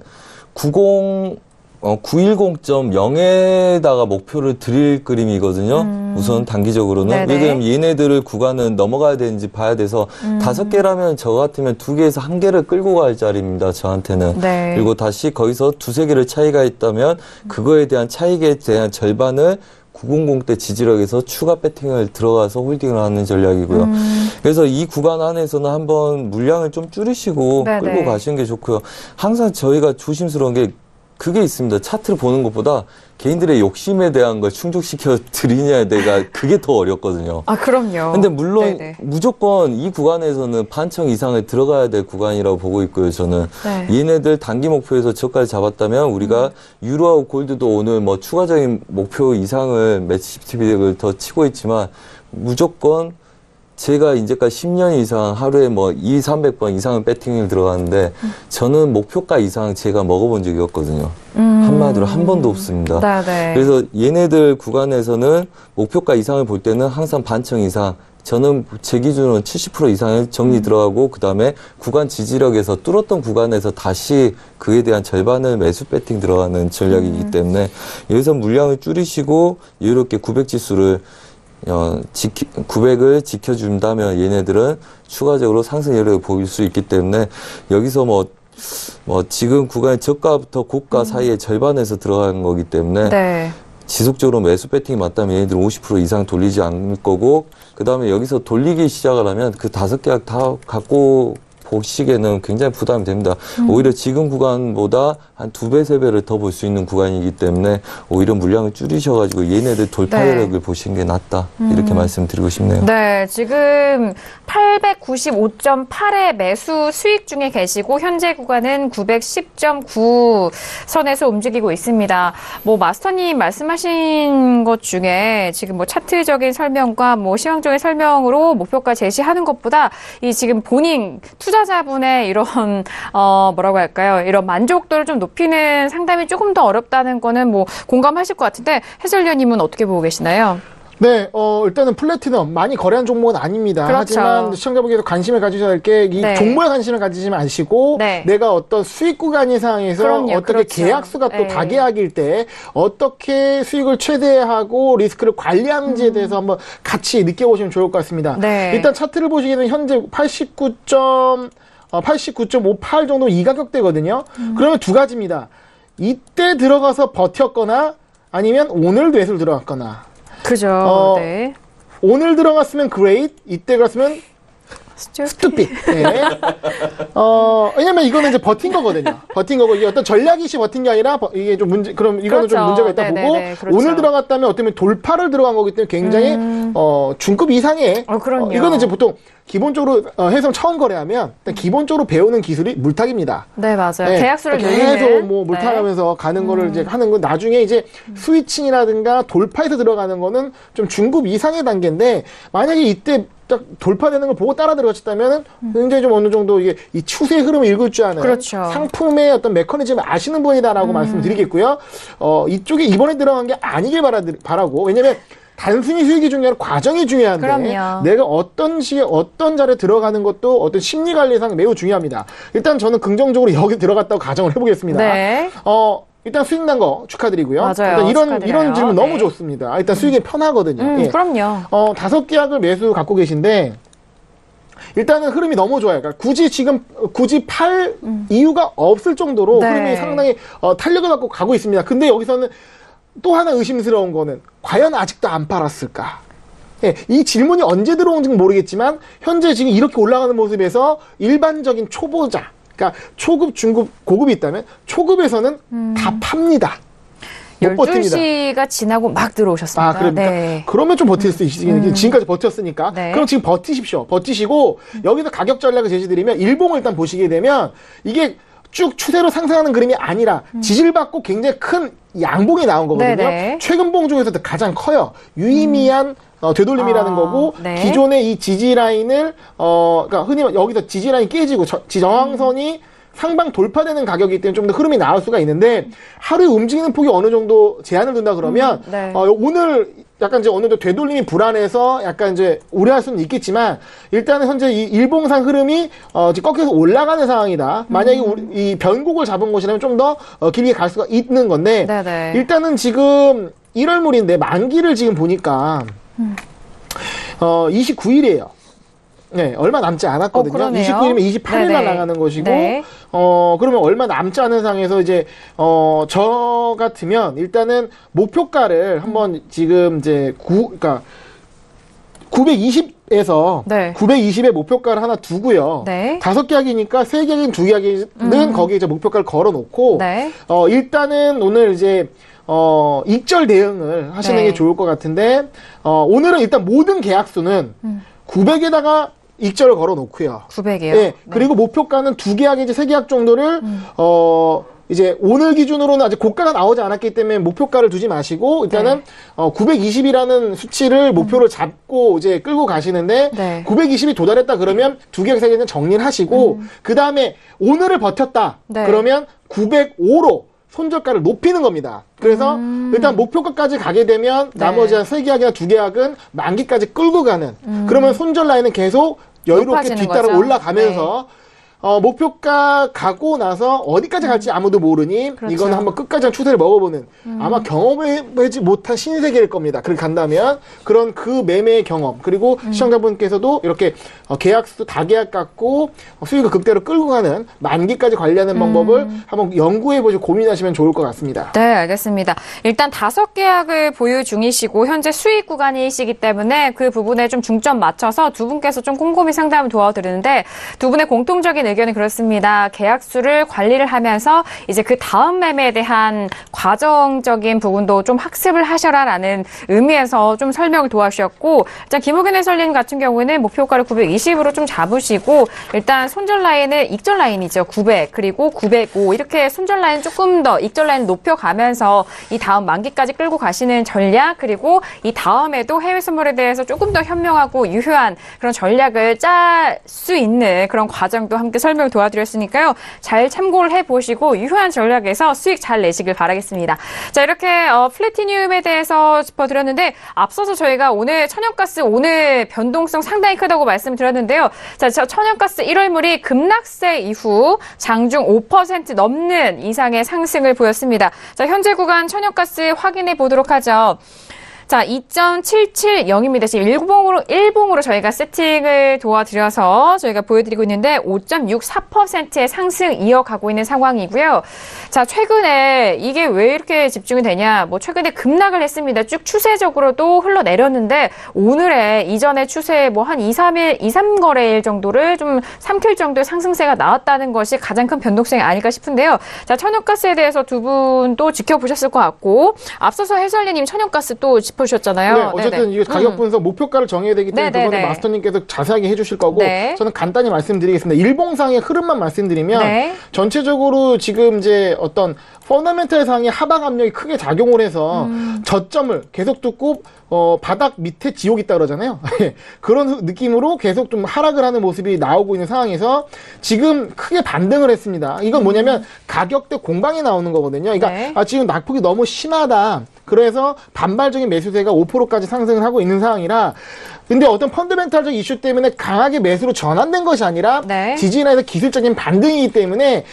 910.0에다가 목표를 드릴 그림이거든요. 우선 단기적으로는. 네네. 왜냐면 얘네들을 구간은 넘어가야 되는지 봐야 돼서 5개라면 저 같으면 2개에서 1개를 끌고 갈 자리입니다. 저한테는. 네. 그리고 다시 거기서 2-3개를 차이가 있다면 그거에 대한 차익에 대한 절반을 900대 지지력에서 추가 배팅을 들어가서 홀딩을 하는 전략이고요. 그래서 이 구간 안에서는 한번 물량을 좀 줄이시고 네네. 끌고 가시는 게 좋고요. 항상 저희가 조심스러운 게 그게 있습니다. 차트를 보는 것보다 개인들의 욕심에 대한 걸 충족시켜 드리냐에 대가 그게 더 어렵거든요. 아, 그럼요. 근데 물론 네네. 무조건 이 구간에서는 반청 이상을 들어가야 될 구간이라고 보고 있고요. 저는 네. 얘네들 단기 목표에서 저까지 잡았다면 우리가 유로하고 골드도 오늘 뭐 추가적인 목표 이상을 매치 TV를 더 치고 있지만 무조건 제가 이제까지 10년 이상 하루에 뭐 200-300번 이상은 배팅을 들어가는데 저는 목표가 이상 제가 먹어본 적이 없거든요. 한마디로 한 번도 없습니다. 네네. 그래서 얘네들 구간에서는 목표가 이상을 볼 때는 항상 반청 이상, 저는 제 기준으로는 70% 이상의 정리 들어가고 그다음에 구간 지지력에서 뚫었던 구간에서 다시 그에 대한 절반을 매수 배팅 들어가는 전략이기 때문에 여기서 물량을 줄이시고 여유롭게 900지수를 900을 지켜준다면 얘네들은 추가적으로 상승 여력을 보일 수 있기 때문에 여기서 뭐 지금 구간의 저가부터 고가 사이에 절반에서 들어가는 거기 때문에 네. 지속적으로 매수 배팅이 맞다면 얘네들은 50% 이상 돌리지 않을 거고 그 다음에 여기서 돌리기 시작을 하면 그 5개 다 갖고 보시기에는 굉장히 부담이 됩니다. 오히려 지금 구간보다 한 2배, 3배를 더 볼 수 있는 구간이기 때문에 오히려 물량을 줄이셔가지고 얘네들 돌파력을 네. 보시는 게 낫다. 이렇게 말씀드리고 싶네요. 네, 지금 895.8의 매수 수익 중에 계시고 현재 구간은 910.9 선에서 움직이고 있습니다. 뭐 마스터님 말씀하신 것 중에 지금 뭐 차트적인 설명과 뭐 시황적인 설명으로 목표가 제시하는 것보다 이 지금 본인 투자자분의 이런 뭐라고 할까요? 이런 만족도를 좀 높이는 상담이 조금 더 어렵다는 거는 뭐 공감하실 것 같은데 해설위원님은 어떻게 보고 계시나요? 네, 일단은 플래티넘 많이 거래한 종목은 아닙니다. 그렇죠. 하지만 시청자분께서 관심을 가지셔야 할 게 이 네. 종목에 관심을 가지지 마시고 네. 내가 어떤 수익 구간이 상황에서 그럼요, 어떻게 그렇죠. 계약수가 또 네. 다계약일 때 어떻게 수익을 최대하고 리스크를 관리하는지에 대해서 한번 같이 느껴보시면 좋을 것 같습니다. 네. 일단 차트를 보시기에는 현재 89.58 정도 이 가격대거든요. 그러면 두 가지입니다. 이때 들어가서 버텼거나 아니면 오늘 매수를 들어갔거나. 그죠. 네. 오늘 들어갔으면 great, 이때 갔으면 stupid. 네. 왜냐면 이거는 이제 버틴 거거든요. 버틴 거고, 이게 어떤 전략이시 버틴 게 아니라, 이게 좀 그럼 이거는 그렇죠. 좀 문제가 있다 네네네, 보고, 그렇죠. 오늘 들어갔다면 어떻게 보면 돌파를 들어간 거기 때문에 굉장히, 중급 이상의, 그럼요. 이거는 이제 보통, 기본적으로, 해성 처음 거래하면, 일단 기본적으로 배우는 기술이 물타기입니다. 네, 맞아요. 네. 계약수를 계속 늘리는. 뭐 네. 물타가면서 가는 거를 이제 하는 건 나중에 이제 스위칭이라든가 돌파해서 들어가는 거는 좀 중급 이상의 단계인데 만약에 이때 딱 돌파되는 걸 보고 따라 들어갔다면은 굉장히 좀 어느 정도 이게 이 추세의 흐름을 읽을 줄 아는 그렇죠. 상품의 어떤 메커니즘을 아시는 분이다라고 말씀드리겠고요. 이쪽에 이번에 들어간 게 아니길 바라고 왜냐면 단순히 수익이 중요한 과정이 중요한데 그럼요. 내가 어떤 시에 어떤 자리에 들어가는 것도 어떤 심리 관리상 매우 중요합니다. 일단 저는 긍정적으로 여기 들어갔다고 가정을 해보겠습니다. 네. 일단 수익 난 거 축하드리고요. 맞아요. 일단 축하드려요. 이런 질문 너무 네. 좋습니다. 일단 수익이 편하거든요. 예. 그럼요. 5계약을 매수 갖고 계신데 일단은 흐름이 너무 좋아요. 그러니까 굳이 팔 이유가 없을 정도로 네. 흐름이 상당히 탄력을 갖고 가고 있습니다. 근데 여기서는 또 하나 의심스러운 거는 과연 아직도 안 팔았을까? 예, 이 질문이 언제 들어온지는 모르겠지만 현재 지금 이렇게 올라가는 모습에서 일반적인 초보자, 그러니까 초급, 중급, 고급이 있다면 초급에서는 다 팝니다. 못 버팁니다. 12시가 지나고 막 들어오셨습니다. 아, 그럽니까? 네. 그러면 좀 버틸 수 있으시겠네요. 지금까지 버텼으니까. 네. 그럼 지금 버티십시오. 버티시고, 여기서 가격 전략을 제시드리면, 일봉을 일단 보시게 되면, 이게 쭉 추세로 상승하는 그림이 아니라, 지지받고 굉장히 큰 양봉이 나온 거거든요. 네네. 최근 봉 중에서도 가장 커요. 유의미한 되돌림이라는 거고, 네. 기존의 이 지지 라인을, 그러니까 흔히 여기서 지지 라인이 깨지고, 저항선이 상방 돌파되는 가격이기 때문에 좀 더 흐름이 나올 수가 있는데 하루에 움직이는 폭이 어느 정도 제한을 둔다 그러면 네. 오늘 약간 이제 어느 정도 되돌림이 불안해서 약간 이제 우려할 수는 있겠지만 일단은 현재 이 일봉상 흐름이 지금 꺾여서 올라가는 상황이다. 만약에 이 변곡을 잡은 것이라면 좀 더 길게 갈 수가 있는 건데 네네. 일단은 지금 1월물인데 만기를 지금 보니까 29일이에요. 네, 얼마 남지 않았거든요. 그러네요. 29일이면 28일 날 네네. 나가는 것이고, 네. 그러면 얼마 남지 않은 상황에서 이제, 저 같으면 일단은 목표가를 한번 지금 이제 그러니까 920에서 네. 920의 목표가를 하나 두고요. 네. 5계약이니까 3계약인 2계약은 거기에 이제 목표가를 걸어 놓고, 네. 일단은 오늘 이제, 익절 대응을 하시는 네. 게 좋을 것 같은데, 오늘은 일단 모든 계약수는 900에다가 익절을 걸어 놓고요. 900이요. 예. 그리고 목표가는 2계약인지 3계약 정도를, 이제 오늘 기준으로는 아직 고가가 나오지 않았기 때문에 목표가를 두지 마시고, 일단은, 920이라는 수치를 목표를 잡고 이제 끌고 가시는데, 네. 920이 도달했다 그러면 2계약, 3계약은 정리를 하시고, 그 다음에 오늘을 버텼다. 네. 그러면 905로 손절가를 높이는 겁니다. 그래서 일단 목표가까지 가게 되면 나머지 한 3계약이나 2계약은 만기까지 끌고 가는 그러면 손절 라인은 계속 여유롭게 높아지는 뒤따라 거죠. 올라가면서 목표가 가고 나서 어디까지 갈지 아무도 모르니 그렇죠. 이거는 한번 끝까지 한 추세를 먹어보는 아마 경험해보지 못한 신세계일 겁니다. 그렇게 간다면 그런 그 매매의 경험 그리고 시청자분께서도 이렇게 계약수 다계약 갖고 수익을 극대로 끌고 가는 만기까지 관리하는 방법을 한번 연구해보시고 고민하시면 좋을 것 같습니다. 네, 알겠습니다. 일단 5계약을 보유 중이시고 현재 수익 구간이시기 때문에 그 부분에 좀 중점 맞춰서 두 분께서 좀 꼼꼼히 상담을 도와드리는데 두 분의 공통적인 의견이 그렇습니다. 계약수를 관리를 하면서 이제 그 다음 매매에 대한 과정적인 부분도 좀 학습을 하셔라라는 의미에서 좀 설명을 도와주셨고, 일단 김호균 해설위원 같은 경우에는 목표가를 920으로 좀 잡으시고 일단 손절 라인을 익절 라인이죠. 900 그리고 905 이렇게 손절 라인 조금 더 익절 라인 높여가면서 이 다음 만기까지 끌고 가시는 전략 그리고 이 다음에도 해외 선물에 대해서 조금 더 현명하고 유효한 그런 전략을 짤 수 있는 그런 과정도 함께 설명 도와드렸으니까요. 잘 참고를 해보시고 유효한 전략에서 수익 잘 내시길 바라겠습니다. 자, 이렇게 플래티늄에 대해서 짚어드렸는데 앞서서 저희가 오늘 천연가스 오늘 변동성 상당히 크다고 말씀드렸는데요. 자, 천연가스 1월물이 급락세 이후 장중 5% 넘는 이상의 상승을 보였습니다. 자, 현재 구간 천연가스 확인해 보도록 하죠. 자, 2.770입니다. 지금 일봉으로 저희가 세팅을 도와드려서 저희가 보여드리고 있는데 5.64%의 상승 이어가고 있는 상황이고요. 자, 최근에 이게 왜 이렇게 집중이 되냐? 뭐 최근에 급락을 했습니다. 쭉 추세적으로도 흘러내렸는데 오늘의 이전의 추세 뭐 한 2-3거래일 정도를 좀 삼킬 정도의 상승세가 나왔다는 것이 가장 큰 변동성이 아닐까 싶은데요. 자, 천연가스에 대해서 두 분 또 지켜보셨을 것 같고 앞서서 해설위님 천연가스 또 짚어주셨잖아요. 네, 어쨌든 네네. 이게 가격 분석 목표가를 정해야 되기 때문에 네네네. 그거는 마스터님께서 자세하게 해주실 거고 네. 저는 간단히 말씀드리겠습니다. 일봉상의 흐름만 말씀드리면 네. 전체적으로 지금 이제 어떤 펀더멘털 상의 하방 압력이 크게 작용을 해서 저점을 계속 뚫고 바닥 밑에 지옥이 있다 그러잖아요. 그런 느낌으로 계속 좀 하락을 하는 모습이 나오고 있는 상황에서 지금 크게 반등을 했습니다. 이건 뭐냐면 가격대 공방이 나오는 거거든요. 그러니까 네. 지금 낙폭이 너무 심하다. 그래서 반발적인 매수세가 5%까지 상승을 하고 있는 상황이라 근데 어떤 펀더멘탈적 이슈 때문에 강하게 매수로 전환된 것이 아니라 네. 지지나에서 기술적인 반등이기 때문에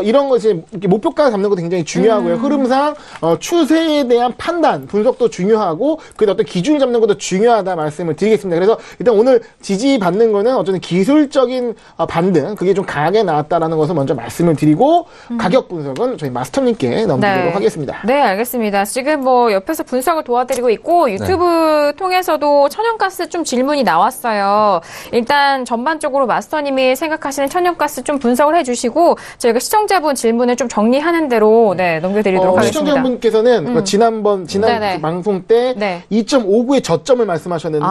이런 것이 이렇게 목표가 잡는 것도 굉장히 중요하고요. 흐름상 추세에 대한 판단, 분석도 중요하고 그 어떤 기준을 잡는 것도 중요하다 말씀을 드리겠습니다. 그래서 일단 오늘 지지받는 거는 어쨌든 기술적인 반등 그게 좀 강하게 나왔다라는 것을 먼저 말씀을 드리고 가격 분석은 저희 마스터님께 넘기도록 네. 하겠습니다. 네, 알겠습니다. 지금 뭐 옆에서 분석을 도와드리고 있고 유튜브 통해서도 천연가스 좀 질문이 나왔어요. 일단 전반적으로 마스터님이 생각하시는 천연가스 좀 분석을 해주시고 저희가 시청자분 질문을 좀 정리하는 대로 네, 넘겨드리도록 하겠습니다. 시청자분께서는 지난 네네. 그 방송 때 네. 2.59의 저점을 말씀하셨는데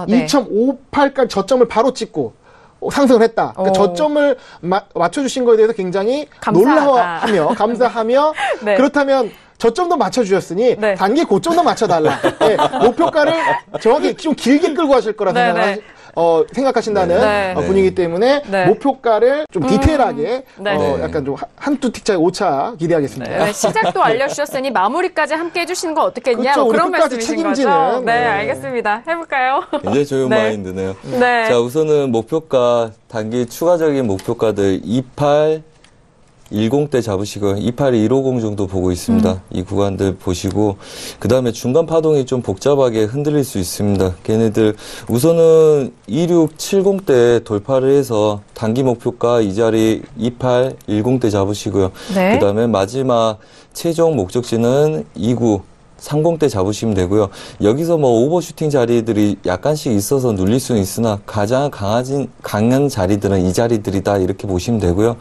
네. 2.58까지 저점을 바로 찍고 상승을 했다. 그러니까 저점을 맞춰주신 거에 대해서 굉장히 감사하다. 놀라워하며 감사하며 네. 그렇다면 저점도 맞춰주셨으니 네. 단기 고점도 맞춰달라. 네, 목표가를 정확히 좀 길게 끌고 하실 거라 네, 생각하신다는 네. 분이기 때문에 네. 목표가를 좀 디테일하게 네. 약간 좀 한두 틱차의 오차 기대하겠습니다. 네, 시작도 알려주셨으니 마무리까지 함께 해주시는 거 어떻겠냐 그렇죠. 뭐 우리 그런 끝까지 말씀이신 책임지는. 거죠? 네, 네. 알겠습니다. 해볼까요? 굉장히 좋은 네. 마인드네요. 네. 자, 우선은 목표가, 단기 추가적인 목표가들 2810대 잡으시고요. 28150 정도 보고 있습니다. 이 구간들 보시고, 그 다음에 중간 파동이 좀 복잡하게 흔들릴 수 있습니다. 걔네들, 우선은 2670대 돌파를 해서 단기 목표가 이 자리 2810대 잡으시고요. 네. 그 다음에 마지막 최종 목적지는 2930대 잡으시면 되고요. 여기서 뭐 오버슈팅 자리들이 약간씩 있어서 눌릴 수는 있으나 가장 강한 자리들은 이 자리들이다 이렇게 보시면 되고요.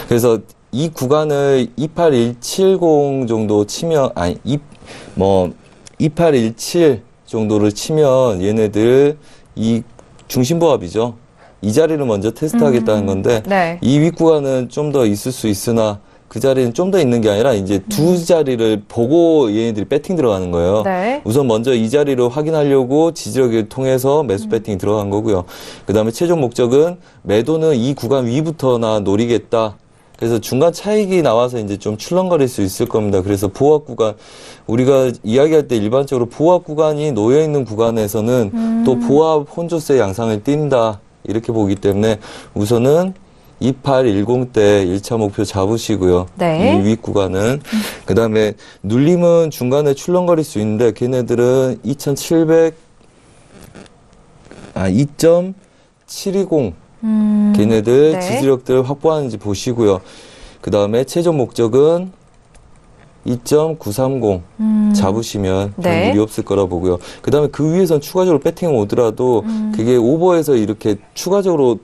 그래서 이 구간을 28170 정도 치면 2817 정도를 치면 얘네들 이 중심보합이죠. 이 자리를 먼저 테스트하겠다는 건데 네. 이 윗구간은 좀 더 있을 수 있으나 그 자리는 좀 더 있는 게 아니라 이제 두 자리를 보고 얘네들이 배팅 들어가는 거예요. 네. 우선 먼저 이 자리를 확인하려고 지지력을 통해서 매수 배팅이 들어간 거고요. 그 다음에 최종 목적은 매도는 이 구간 위부터나 노리겠다. 그래서 중간 차익이 나와서 이제 좀 출렁거릴 수 있을 겁니다. 그래서 보합 구간, 우리가 이야기할 때 일반적으로 보합 구간이 놓여있는 구간에서는 또 보합 혼조세 양상을 띈다. 이렇게 보기 때문에 우선은 2810대 1차 목표 잡으시고요. 네. 이 윗 구간은. 그 다음에 눌림은 중간에 출렁거릴 수 있는데 걔네들은 2.720 걔네들 네. 지지력들 확보하는지 보시고요. 그 다음에 최종 목적은 2.930 잡으시면 별 네. 일이 없을 거라 보고요. 그 다음에 그 위에선 추가적으로 배팅이 오더라도 그게 오버해서 이렇게 추가적으로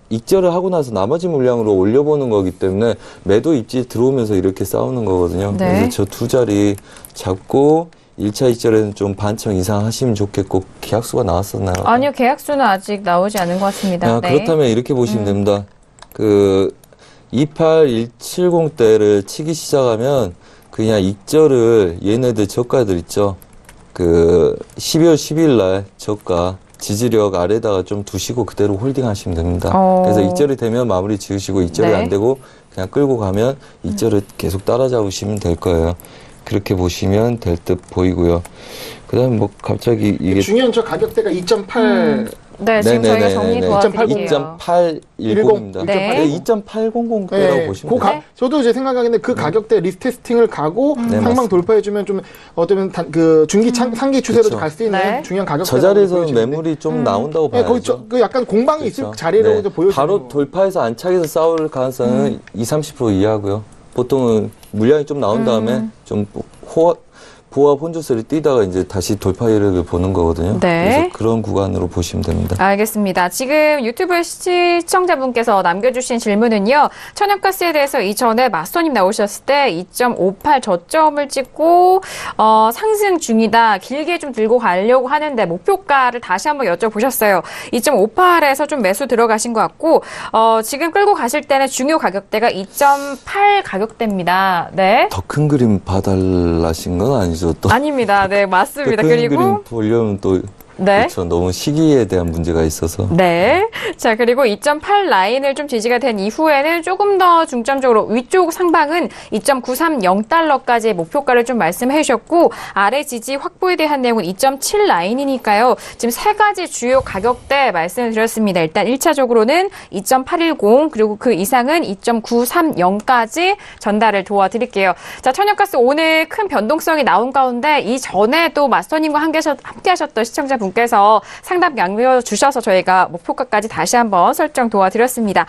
익절을 하고 나서 나머지 물량으로 올려보는 거기 때문에 매도 입지 들어오면서 이렇게 싸우는 거거든요. 네. 그래서 저 두 자리 잡고 1차 익절에는 좀 반청 이상 하시면 좋겠고 계약수가 나왔었나요? 아니요, 계약수는 아직 나오지 않은 것 같습니다. 네. 그렇다면 이렇게 보시면 됩니다. 그 28170대를 치기 시작하면 그냥 익절을 얘네들 저가들 있죠. 그 12월 12일 날 저가 지지력 아래다가 좀 두시고 그대로 홀딩 하시면 됩니다. 어. 그래서 익절이 되면 마무리 지으시고 익절이 네. 안 되고 그냥 끌고 가면 익절을 계속 따라잡으시면 될 거예요. 그렇게 보시면 될 듯 보이고요. 그 다음에 뭐 갑자기 이게 중요한 저 가격대가 2.8 네, 지금 저희가 정리 네네네네. 도와드릴게요. 2.810입니다. 네. 2.800대라고 보시면 돼요. 저도 이제 생각하는데 그 가격대 리스테스팅을 가고 네, 상방 맞습니다. 돌파해주면 좀 어쩌면 그 중기 상기 추세로 그렇죠. 갈 수 있는 네. 중요한 가격대. 저 자리에서는 매물이 좀 나온다고 네, 봐야죠. 거기 그 약간 공방이 있을 그렇죠. 자리라고 네. 보여지는 바로 거. 돌파해서 안착해서 싸울 가능성은 20-30% 이하고요. 보통은 물량이 좀 나온 다음에 좀 보합 혼조세를 뛰다가 이제 다시 돌파 이력을 보는 거거든요. 네. 그래서 그런 구간으로 보시면 됩니다. 알겠습니다. 지금 유튜브 시청자분께서 남겨주신 질문은요. 천연가스에 대해서 이전에 마스터님 나오셨을 때 2.58 저점을 찍고 상승 중이다. 길게 좀 들고 가려고 하는데 목표가를 다시 한번 여쭤보셨어요. 2.58에서 좀 매수 들어가신 것 같고 지금 끌고 가실 때는 중요 가격대가 2.8 가격대입니다. 네. 더 큰 그림 봐달라신 건 아니죠? 또 아닙니다. 네, 맞습니다. 큰 그리고 그림 보려면 또 네. 그렇죠. 너무 시기에 대한 문제가 있어서. 네. 자, 그리고 2.8 라인을 좀 지지가 된 이후에는 조금 더 중점적으로 위쪽 상방은 2.930달러까지의 목표가를 좀 말씀해 주셨고, 아래 지지 확보에 대한 내용은 2.7 라인이니까요. 지금 세 가지 주요 가격대 말씀을 드렸습니다. 일단 1차적으로는 2.810, 그리고 그 이상은 2.930까지 전달을 도와드릴게요. 자, 천연가스 오늘 큰 변동성이 나온 가운데 이전에 또 마스터님과 함께 하셨던 시청자분께서 상담 남겨주셔서 저희가 목표가까지 다시 한번 설정 도와드렸습니다.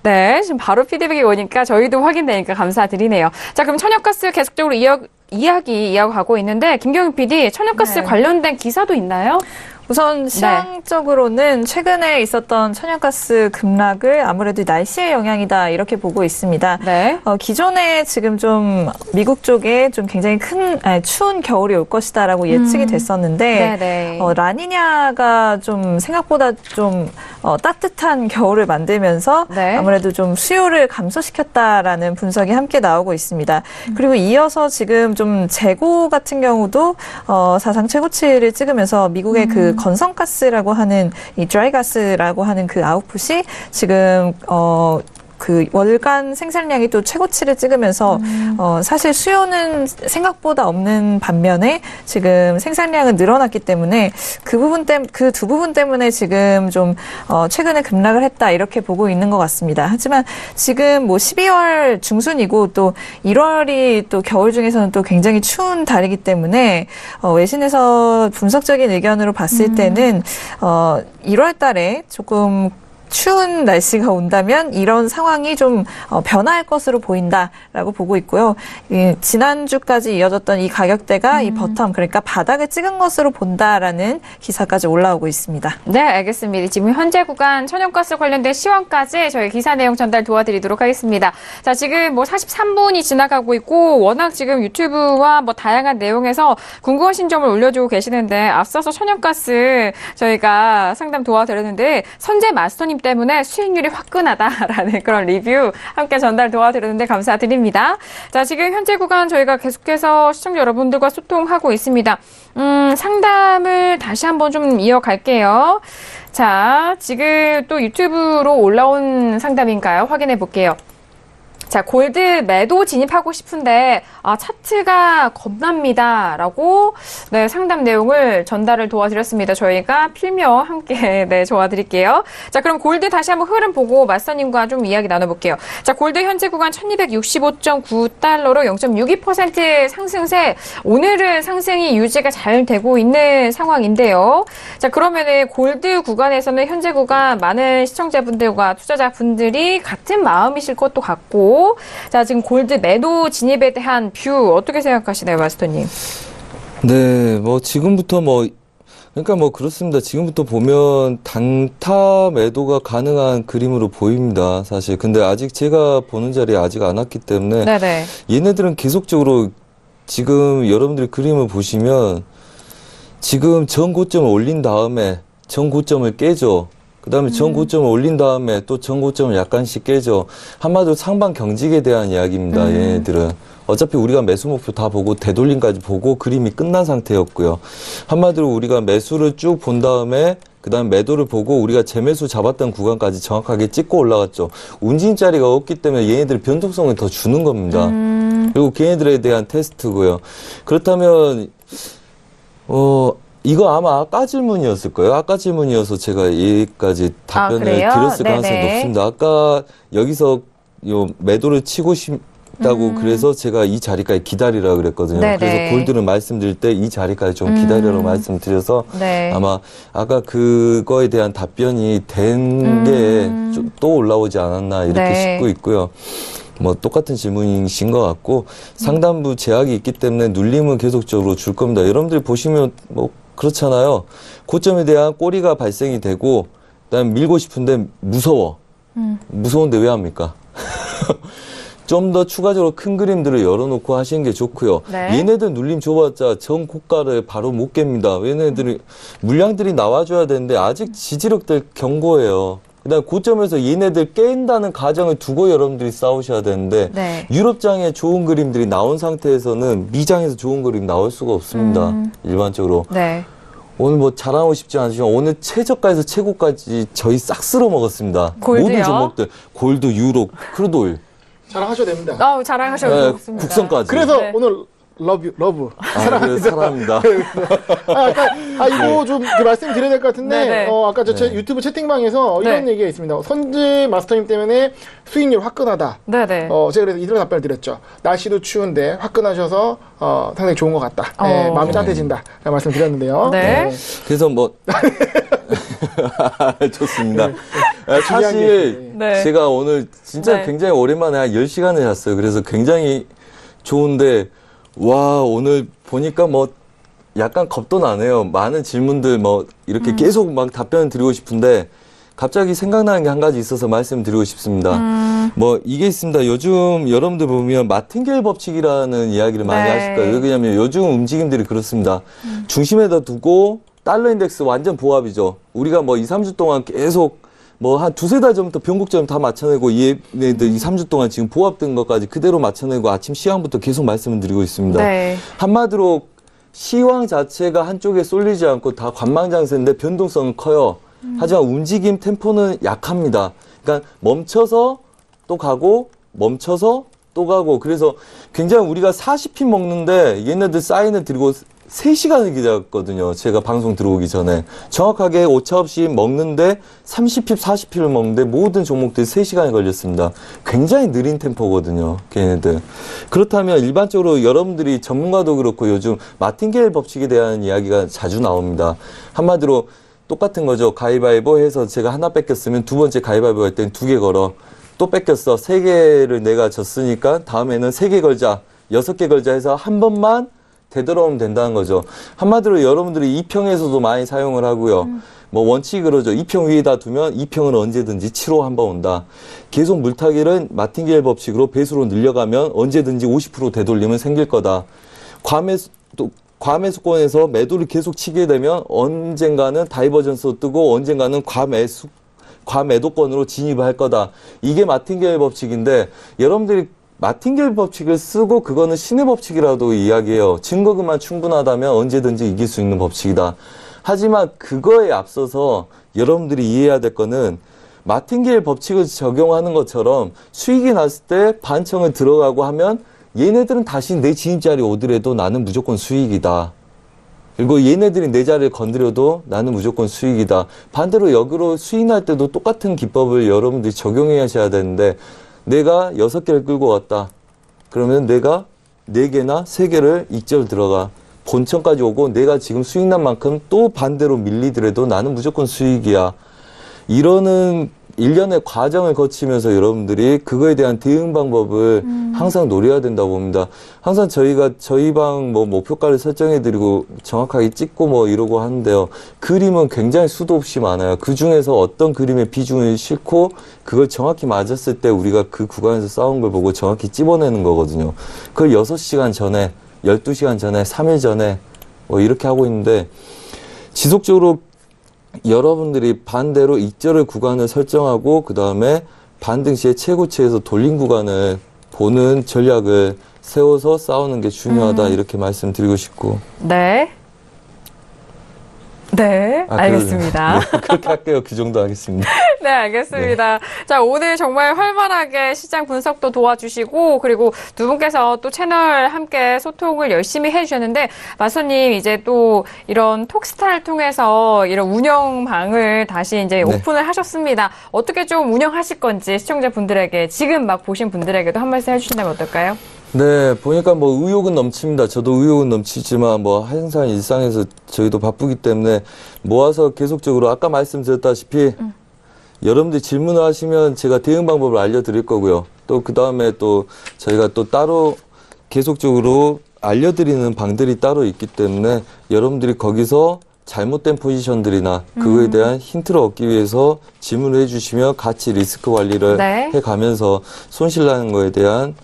네, 지금 바로 피드백이 오니까 저희도 확인되니까 감사드리네요. 자, 그럼 천연가스 계속적으로 이야기 이어가고 있는데 김경희 PD, 천연가스 네. 관련된 기사도 있나요? 우선 시장적으로는 최근에 있었던 천연가스 급락을 아무래도 날씨의 영향이다 이렇게 보고 있습니다. 네. 기존에 지금 좀 미국 쪽에 좀 굉장히 추운 겨울이 올 것이다라고 예측이 됐었는데 네네. 라니냐가 좀 생각보다 좀 따뜻한 겨울을 만들면서 네. 아무래도 좀 수요를 감소시켰다라는 분석이 함께 나오고 있습니다. 그리고 이어서 지금 좀 재고 같은 경우도 사상 최고치를 찍으면서 미국의 그 건성가스라고 하는 이 드라이가스라고 하는 그 아웃풋이 지금 그 월간 생산량이 또 최고치를 찍으면서 사실 수요는 생각보다 없는 반면에 지금 생산량은 늘어났기 때문에 그 두 부분 때문에 지금 좀 최근에 급락을 했다 이렇게 보고 있는 것 같습니다. 하지만 지금 뭐 12월 중순이고 또 1월이 또 겨울 중에서는 또 굉장히 추운 달이기 때문에 외신에서 분석적인 의견으로 봤을 때는 1월 달에 조금 추운 날씨가 온다면 이런 상황이 좀 변화할 것으로 보인다라고 보고 있고요. 지난주까지 이어졌던 이 가격대가 이 버텀, 그러니까 바닥을 찍은 것으로 본다라는 기사까지 올라오고 있습니다. 네, 알겠습니다. 지금 현재 구간 천연가스 관련된 시황까지 저희 기사 내용 전달 도와드리도록 하겠습니다. 자, 지금 뭐 43분이 지나가고 있고 워낙 지금 유튜브와 뭐 다양한 내용에서 궁금하신 점을 올려주고 계시는데 앞서서 천연가스 저희가 상담 도와드렸는데 선재 마스터님 때문에 수익률이 화끈하다라는 그런 리뷰 함께 전달 도와드렸는데 감사드립니다. 자, 지금 현재 구간 저희가 계속해서 시청자 여러분들과 소통하고 있습니다. 상담을 다시 한번 좀 이어갈게요. 자, 지금 또 유튜브로 올라온 상담인가요? 확인해 볼게요. 자, 골드 매도 진입하고 싶은데 차트가 겁납니다 라고 네, 상담 내용을 전달을 도와드렸습니다. 저희가 필명 함께 네, 도와드릴게요. 자, 그럼 골드 다시 한번 흐름 보고 마스터님과 좀 이야기 나눠볼게요. 자, 골드 현재 구간 1265.9달러로 0.62% 상승세. 오늘은 상승이 유지가 잘 되고 있는 상황인데요. 자, 그러면은 골드 구간에서는 현재 구간 많은 시청자분들과 투자자분들이 같은 마음이실 것도 같고 자, 지금 골드 매도 진입에 대한 뷰 어떻게 생각하시나요, 마스터님? 네, 뭐 지금부터 그러니까 그렇습니다. 지금부터 보면 단타 매도가 가능한 그림으로 보입니다. 사실. 근데 아직 제가 보는 자리에 아직 안 왔기 때문에 네네. 얘네들은 계속적으로 지금 여러분들이 그림을 보시면 지금 전 고점을 올린 다음에 전 고점을 깨죠. 그 다음에 전 고점을 올린 다음에 또 전 고점을 약간씩 깨죠. 한마디로 상방 경직에 대한 이야기입니다. 얘네들은. 어차피 우리가 매수 목표 다 보고 되돌림까지 보고 그림이 끝난 상태였고요. 한마디로 우리가 매수를 쭉 본 다음에 그다음 매도를 보고 우리가 재매수 잡았던 구간까지 정확하게 찍고 올라갔죠. 운진자리가 없기 때문에 얘네들 변동성을 더 주는 겁니다. 그리고 걔네들에 대한 테스트고요. 그렇다면 이거 아마 아까 질문이었을 거예요. 아까 질문이어서 제가 여기까지 답변을 드렸을 가능성이 네네. 높습니다. 아까 여기서 요 매도를 치고 싶다고 그래서 제가 이 자리까지 기다리라 그랬거든요. 네네. 그래서 골드를 말씀드릴 때 이 자리까지 좀 기다리라고 말씀드려서 네. 아마 아까 그거에 대한 답변이 된 게 또 올라오지 않았나 이렇게 네. 싶고 있고요. 뭐 똑같은 질문이신 것 같고 상단부 제약이 있기 때문에 눌림은 계속적으로 줄 겁니다. 여러분들이 보시면 뭐 그렇잖아요. 고점에 대한 꼬리가 발생이 되고 그다음에 밀고 싶은데 무서워. 무서운데 왜 합니까? 좀 더 추가적으로 큰 그림들을 열어놓고 하시는 게 좋고요. 네. 얘네들 눌림 줘봤자 전 고가를 바로 못 깹니다. 얘네들이 물량들이 나와줘야 되는데 아직 지지력들 견고해요. 그다음 고점에서 얘네들 깬다는 가정을 두고 여러분들이 싸우셔야 되는데 네. 유럽장에 좋은 그림들이 나온 상태에서는 미장에서 좋은 그림 나올 수가 없습니다. 일반적으로. 네. 오늘 뭐 자랑하고 싶지 않지만 오늘 최저가에서 최고까지 저희 싹 쓸어 먹었습니다. 골드요? 모든 종목들 골드, 유로, 크루드오일, 자랑하셔도 됩니다. 자랑하셔도 네, 좋습니다. 국선까지. 그래서 네. 오늘 러브. 사랑합니다. 이거 좀 말씀드려야 될 것 같은데, 네네. 아까 제 유튜브 채팅방에서 이런 네. 얘기가 있습니다. 선지 마스터님 때문에 수익률 화끈하다. 네네. 제가 그래서 이런 답변을 드렸죠. 날씨도 추운데 화끈하셔서 상당히 좋은 것 같다. 네, 마음이 따뜻해진다. 라고 말씀드렸는데요. 네. 그래서 뭐 좋습니다. 중요한 사실 게 네. 제가 오늘 진짜 네. 굉장히 오랜만에 한 10시간을 잤어요. 그래서 굉장히 좋은데 와 오늘 보니까 뭐 약간 겁도 나네요. 많은 질문들 뭐 이렇게 계속 막 답변을 드리고 싶은데 갑자기 생각나는 게 한 가지 있어서 말씀드리고 싶습니다. 뭐 이게 있습니다. 요즘 여러분들 보면 마틴겔 법칙이라는 이야기를 많이 네. 하실 거예요. 왜냐하면 요즘 움직임들이 그렇습니다. 중심에다 두고 달러 인덱스 완전 보합이죠. 우리가 뭐 2, 3주 동안 계속 뭐 한 두세 달 전부터 변곡점 다 맞춰내고 얘네들 2, 3주 동안 지금 보합된 것까지 그대로 맞춰내고 아침 시황부터 계속 말씀을 드리고 있습니다. 네. 한마디로 시황 자체가 한쪽에 쏠리지 않고 다 관망장세인데 변동성은 커요. 하지만 움직임 템포는 약합니다. 그러니까 멈춰서 또 가고 멈춰서 또 가고 그래서 굉장히 우리가 40핀 먹는데 얘네들 사인을 드리고 3시간을 기다렸거든요. 제가 방송 들어오기 전에. 정확하게 오차없이 먹는데 30핍, 40핍을 먹는데 모든 종목들이 3시간이 걸렸습니다. 굉장히 느린 템포거든요. 걔네들. 그렇다면 일반적으로 여러분들이 전문가도 그렇고 요즘 마틴겔 법칙에 대한 이야기가 자주 나옵니다. 한마디로 똑같은 거죠. 가위바위보 해서 제가 하나 뺏겼으면 두 번째 가위바위보 할 때는 2개 걸어. 또 뺏겼어. 3개를 내가 졌으니까 다음에는 3개 걸자. 6개 걸자 해서 한 번만 되돌아오면 된다는 거죠. 한마디로 여러분들이 2평에서도 많이 사용을 하고요. 뭐 원칙이 그러죠. 2평 위에다 두면 2평은 언제든지 7호 한 번 온다. 계속 물타기를 마틴겔 법칙으로 배수로 늘려가면 언제든지 50% 되돌림은 생길 거다. 과매수권에서 매도를 계속 치게 되면 언젠가는 다이버전스로 뜨고 언젠가는 과매도권으로 진입을 할 거다. 이게 마틴겔 법칙인데 여러분들이 마틴겔 법칙을 쓰고 그거는 신의 법칙이라도 이야기해요. 증거금만 충분하다면 언제든지 이길 수 있는 법칙이다. 하지만 그거에 앞서서 여러분들이 이해해야 될 거는 마틴겔 법칙을 적용하는 것처럼 수익이 났을 때 반청을 들어가고 하면 얘네들은 다시 내 진입자리 오더라도 나는 무조건 수익이다. 그리고 얘네들이 내 자리를 건드려도 나는 무조건 수익이다. 반대로 역으로 수익 날 때도 똑같은 기법을 여러분들이 적용해 하셔야 되는데 내가 6개를 끌고 왔다. 그러면 내가 4개나 3개를 익절 들어가. 본청까지 오고 내가 지금 수익 난 만큼 또 반대로 밀리더라도 나는 무조건 수익이야. 이러는 일련의 과정을 거치면서 여러분들이 그거에 대한 대응 방법을 항상 노려야 된다고 봅니다. 항상 저희가 저희 방 뭐 목표가를 설정해드리고 정확하게 찍고 뭐 이러고 하는데요. 그림은 굉장히 수도 없이 많아요. 그 중에서 어떤 그림의 비중을 싣고 그걸 정확히 맞았을 때 우리가 그 구간에서 싸운 걸 보고 정확히 찝어내는 거거든요. 그걸 6시간 전에, 12시간 전에, 3일 전에 뭐 이렇게 하고 있는데 지속적으로 여러분들이 반대로 익절의 구간을 설정하고 그 다음에 반등 시에 최고치에서 돌린 구간을 보는 전략을 세워서 싸우는 게 중요하다 이렇게 말씀드리고 싶고 네. 네, 알겠습니다. 네, 그렇게 할게요. 그 정도 하겠습니다. 네, 알겠습니다. 자, 오늘 정말 활발하게 시장 분석도 도와주시고, 그리고 두 분께서 또 채널 함께 소통을 열심히 해주셨는데, 마소님 이제 또 이런 톡스타를 통해서 이런 운영방을 다시 이제 오픈을 하셨습니다. 어떻게 좀 운영하실 건지 시청자분들에게, 지금 막 보신 분들에게도 한 말씀 해주신다면 어떨까요? 네, 보니까 뭐 의욕은 넘칩니다. 저도 의욕은 넘치지만 뭐 항상 일상에서 저희도 바쁘기 때문에 모아서 계속적으로 아까 말씀드렸다시피 여러분들이 질문을 하시면 제가 대응 방법을 알려드릴 거고요. 또 그 다음에 또 저희가 또 따로 계속적으로 알려드리는 방들이 따로 있기 때문에 여러분들이 거기서 잘못된 포지션들이나 그거에 대한 힌트를 얻기 위해서 질문을 해주시면 같이 리스크 관리를 네. 해가면서 손실나는 거에 대한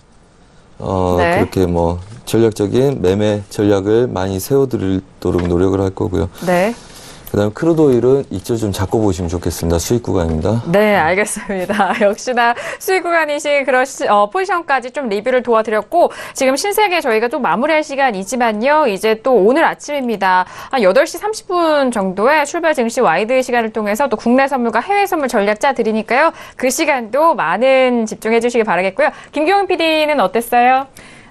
네. 그렇게 뭐 전략적인 매매 전략을 많이 세워드리도록 노력을 할 거고요. 네. 그다음 크루드 오일은 이쪽 좀 잡고 보시면 좋겠습니다. 수익 구간입니다. 네, 알겠습니다. 역시나 수익 구간이신 그런 포지션까지 좀 리뷰를 도와드렸고, 지금 신세계 저희가 좀 마무리할 시간이지만요. 이제 또 오늘 아침입니다. 한 8시 30분 정도에 출발 증시 와이드 시간을 통해서 또 국내 선물과 해외 선물 전략 짜 드리니까요. 그 시간도 많은 집중해 주시기 바라겠고요. 김경훈 PD는 어땠어요?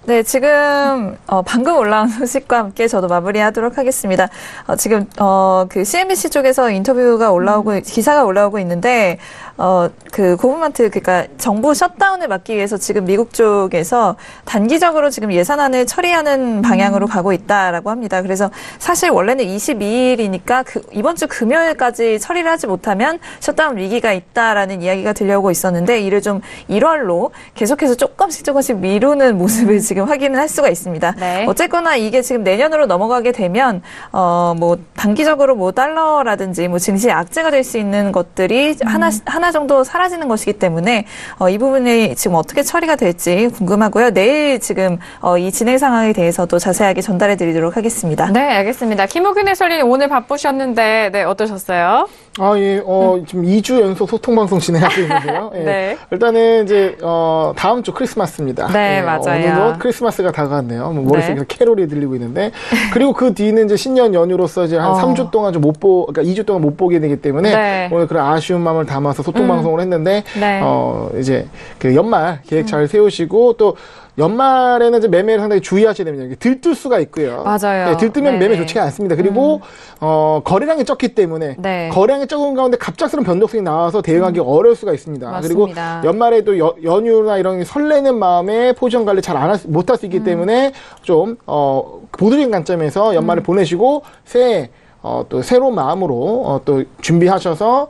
네, 지금 방금 올라온 소식과 함께 저도 마무리하도록 하겠습니다. 지금 그 CNBC 쪽에서 인터뷰가 올라오고 기사가 올라오고 있는데 그 고브먼트, 그러니까 정부 셧다운을 막기 위해서 지금 미국 쪽에서 단기적으로 지금 예산안을 처리하는 방향으로 가고 있다라고 합니다. 그래서 사실 원래는 22일이니까 이번 주 금요일까지 처리를 하지 못하면 셧다운 위기가 있다라는 이야기가 들려오고 있었는데, 이를 좀 1월로 계속해서 조금씩 미루는 모습을 지금 확인을 할 수가 있습니다. 네. 어쨌거나 이게 지금 내년으로 넘어가게 되면 뭐 단기적으로 뭐 달러라든지 뭐 증시 악재가 될 수 있는 것들이 하나 정도 사라지는 것이기 때문에 이 부분이 지금 어떻게 처리가 될지 궁금하고요. 내일 지금 이 진행 상황에 대해서도 자세하게 전달해 드리도록 하겠습니다. 네, 알겠습니다. 김호균 해설위원 오늘 바쁘셨는데, 네, 어떠셨어요? 예, 지금 2주 연속 소통방송 진행하고 있는데요. 예. 네. 일단은 이제, 다음 주 크리스마스입니다. 네, 예, 맞아요. 어느덧 크리스마스가 다가왔네요. 뭐 머릿속에서 네. 캐롤이 들리고 있는데. 그리고 그 뒤는 이제 신년 연휴로서 이제 한 3주 동안 좀 그러니까 2주 동안 못 보게 되기 때문에 네. 오늘 그런 아쉬운 마음을 담아서 소통방송을 했는데, 네. 이제 그 연말 계획 잘 세우시고 또 연말에는 이제 매매를 상당히 주의하셔야 됩니다. 이게 들뜰 수가 있고요. 맞아요. 네, 들뜨면 네. 매매 좋지가 않습니다. 그리고 거래량이 적기 때문에 네. 거래량이 적은 가운데 갑작스러운 변동성이 나와서 대응하기 어려울 수가 있습니다. 맞습니다. 그리고 연말에도 연휴나 이런 설레는 마음에 포지션 관리 잘 못할 수 있기 때문에 좀 보수적인 관점에서 연말을 보내시고 새해 또 새로운 마음으로 또 준비하셔서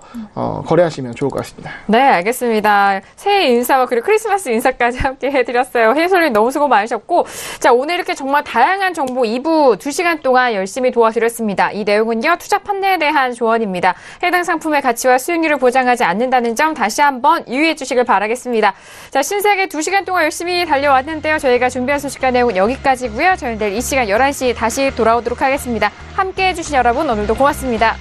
거래하시면 좋을 것 같습니다. 네, 알겠습니다. 새해 인사와 그리고 크리스마스 인사까지 함께 해드렸어요. 해설님 너무 수고 많으셨고, 자, 오늘 이렇게 정말 다양한 정보 2부 2시간 동안 열심히 도와드렸습니다. 이 내용은요, 투자 판매에 대한 조언입니다. 해당 상품의 가치와 수익률을 보장하지 않는다는 점 다시 한번 유의해 주시길 바라겠습니다. 자, 신세계 2시간 동안 열심히 달려왔는데요. 저희가 준비한 소식과 내용은 여기까지고요. 저희는 내일 이 시간 11시 다시 돌아오도록 하겠습니다. 함께 해주신 여러분, 오늘도 고맙습니다.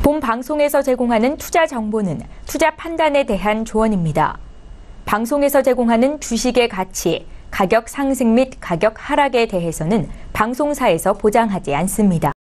본 방송에서 제공하는 투자 정보는 투자 판단에 대한 조언입니다. 방송에서 제공하는 주식의 가치, 가격 상승 및 가격 하락에 대해서는 방송사에서 보장하지 않습니다.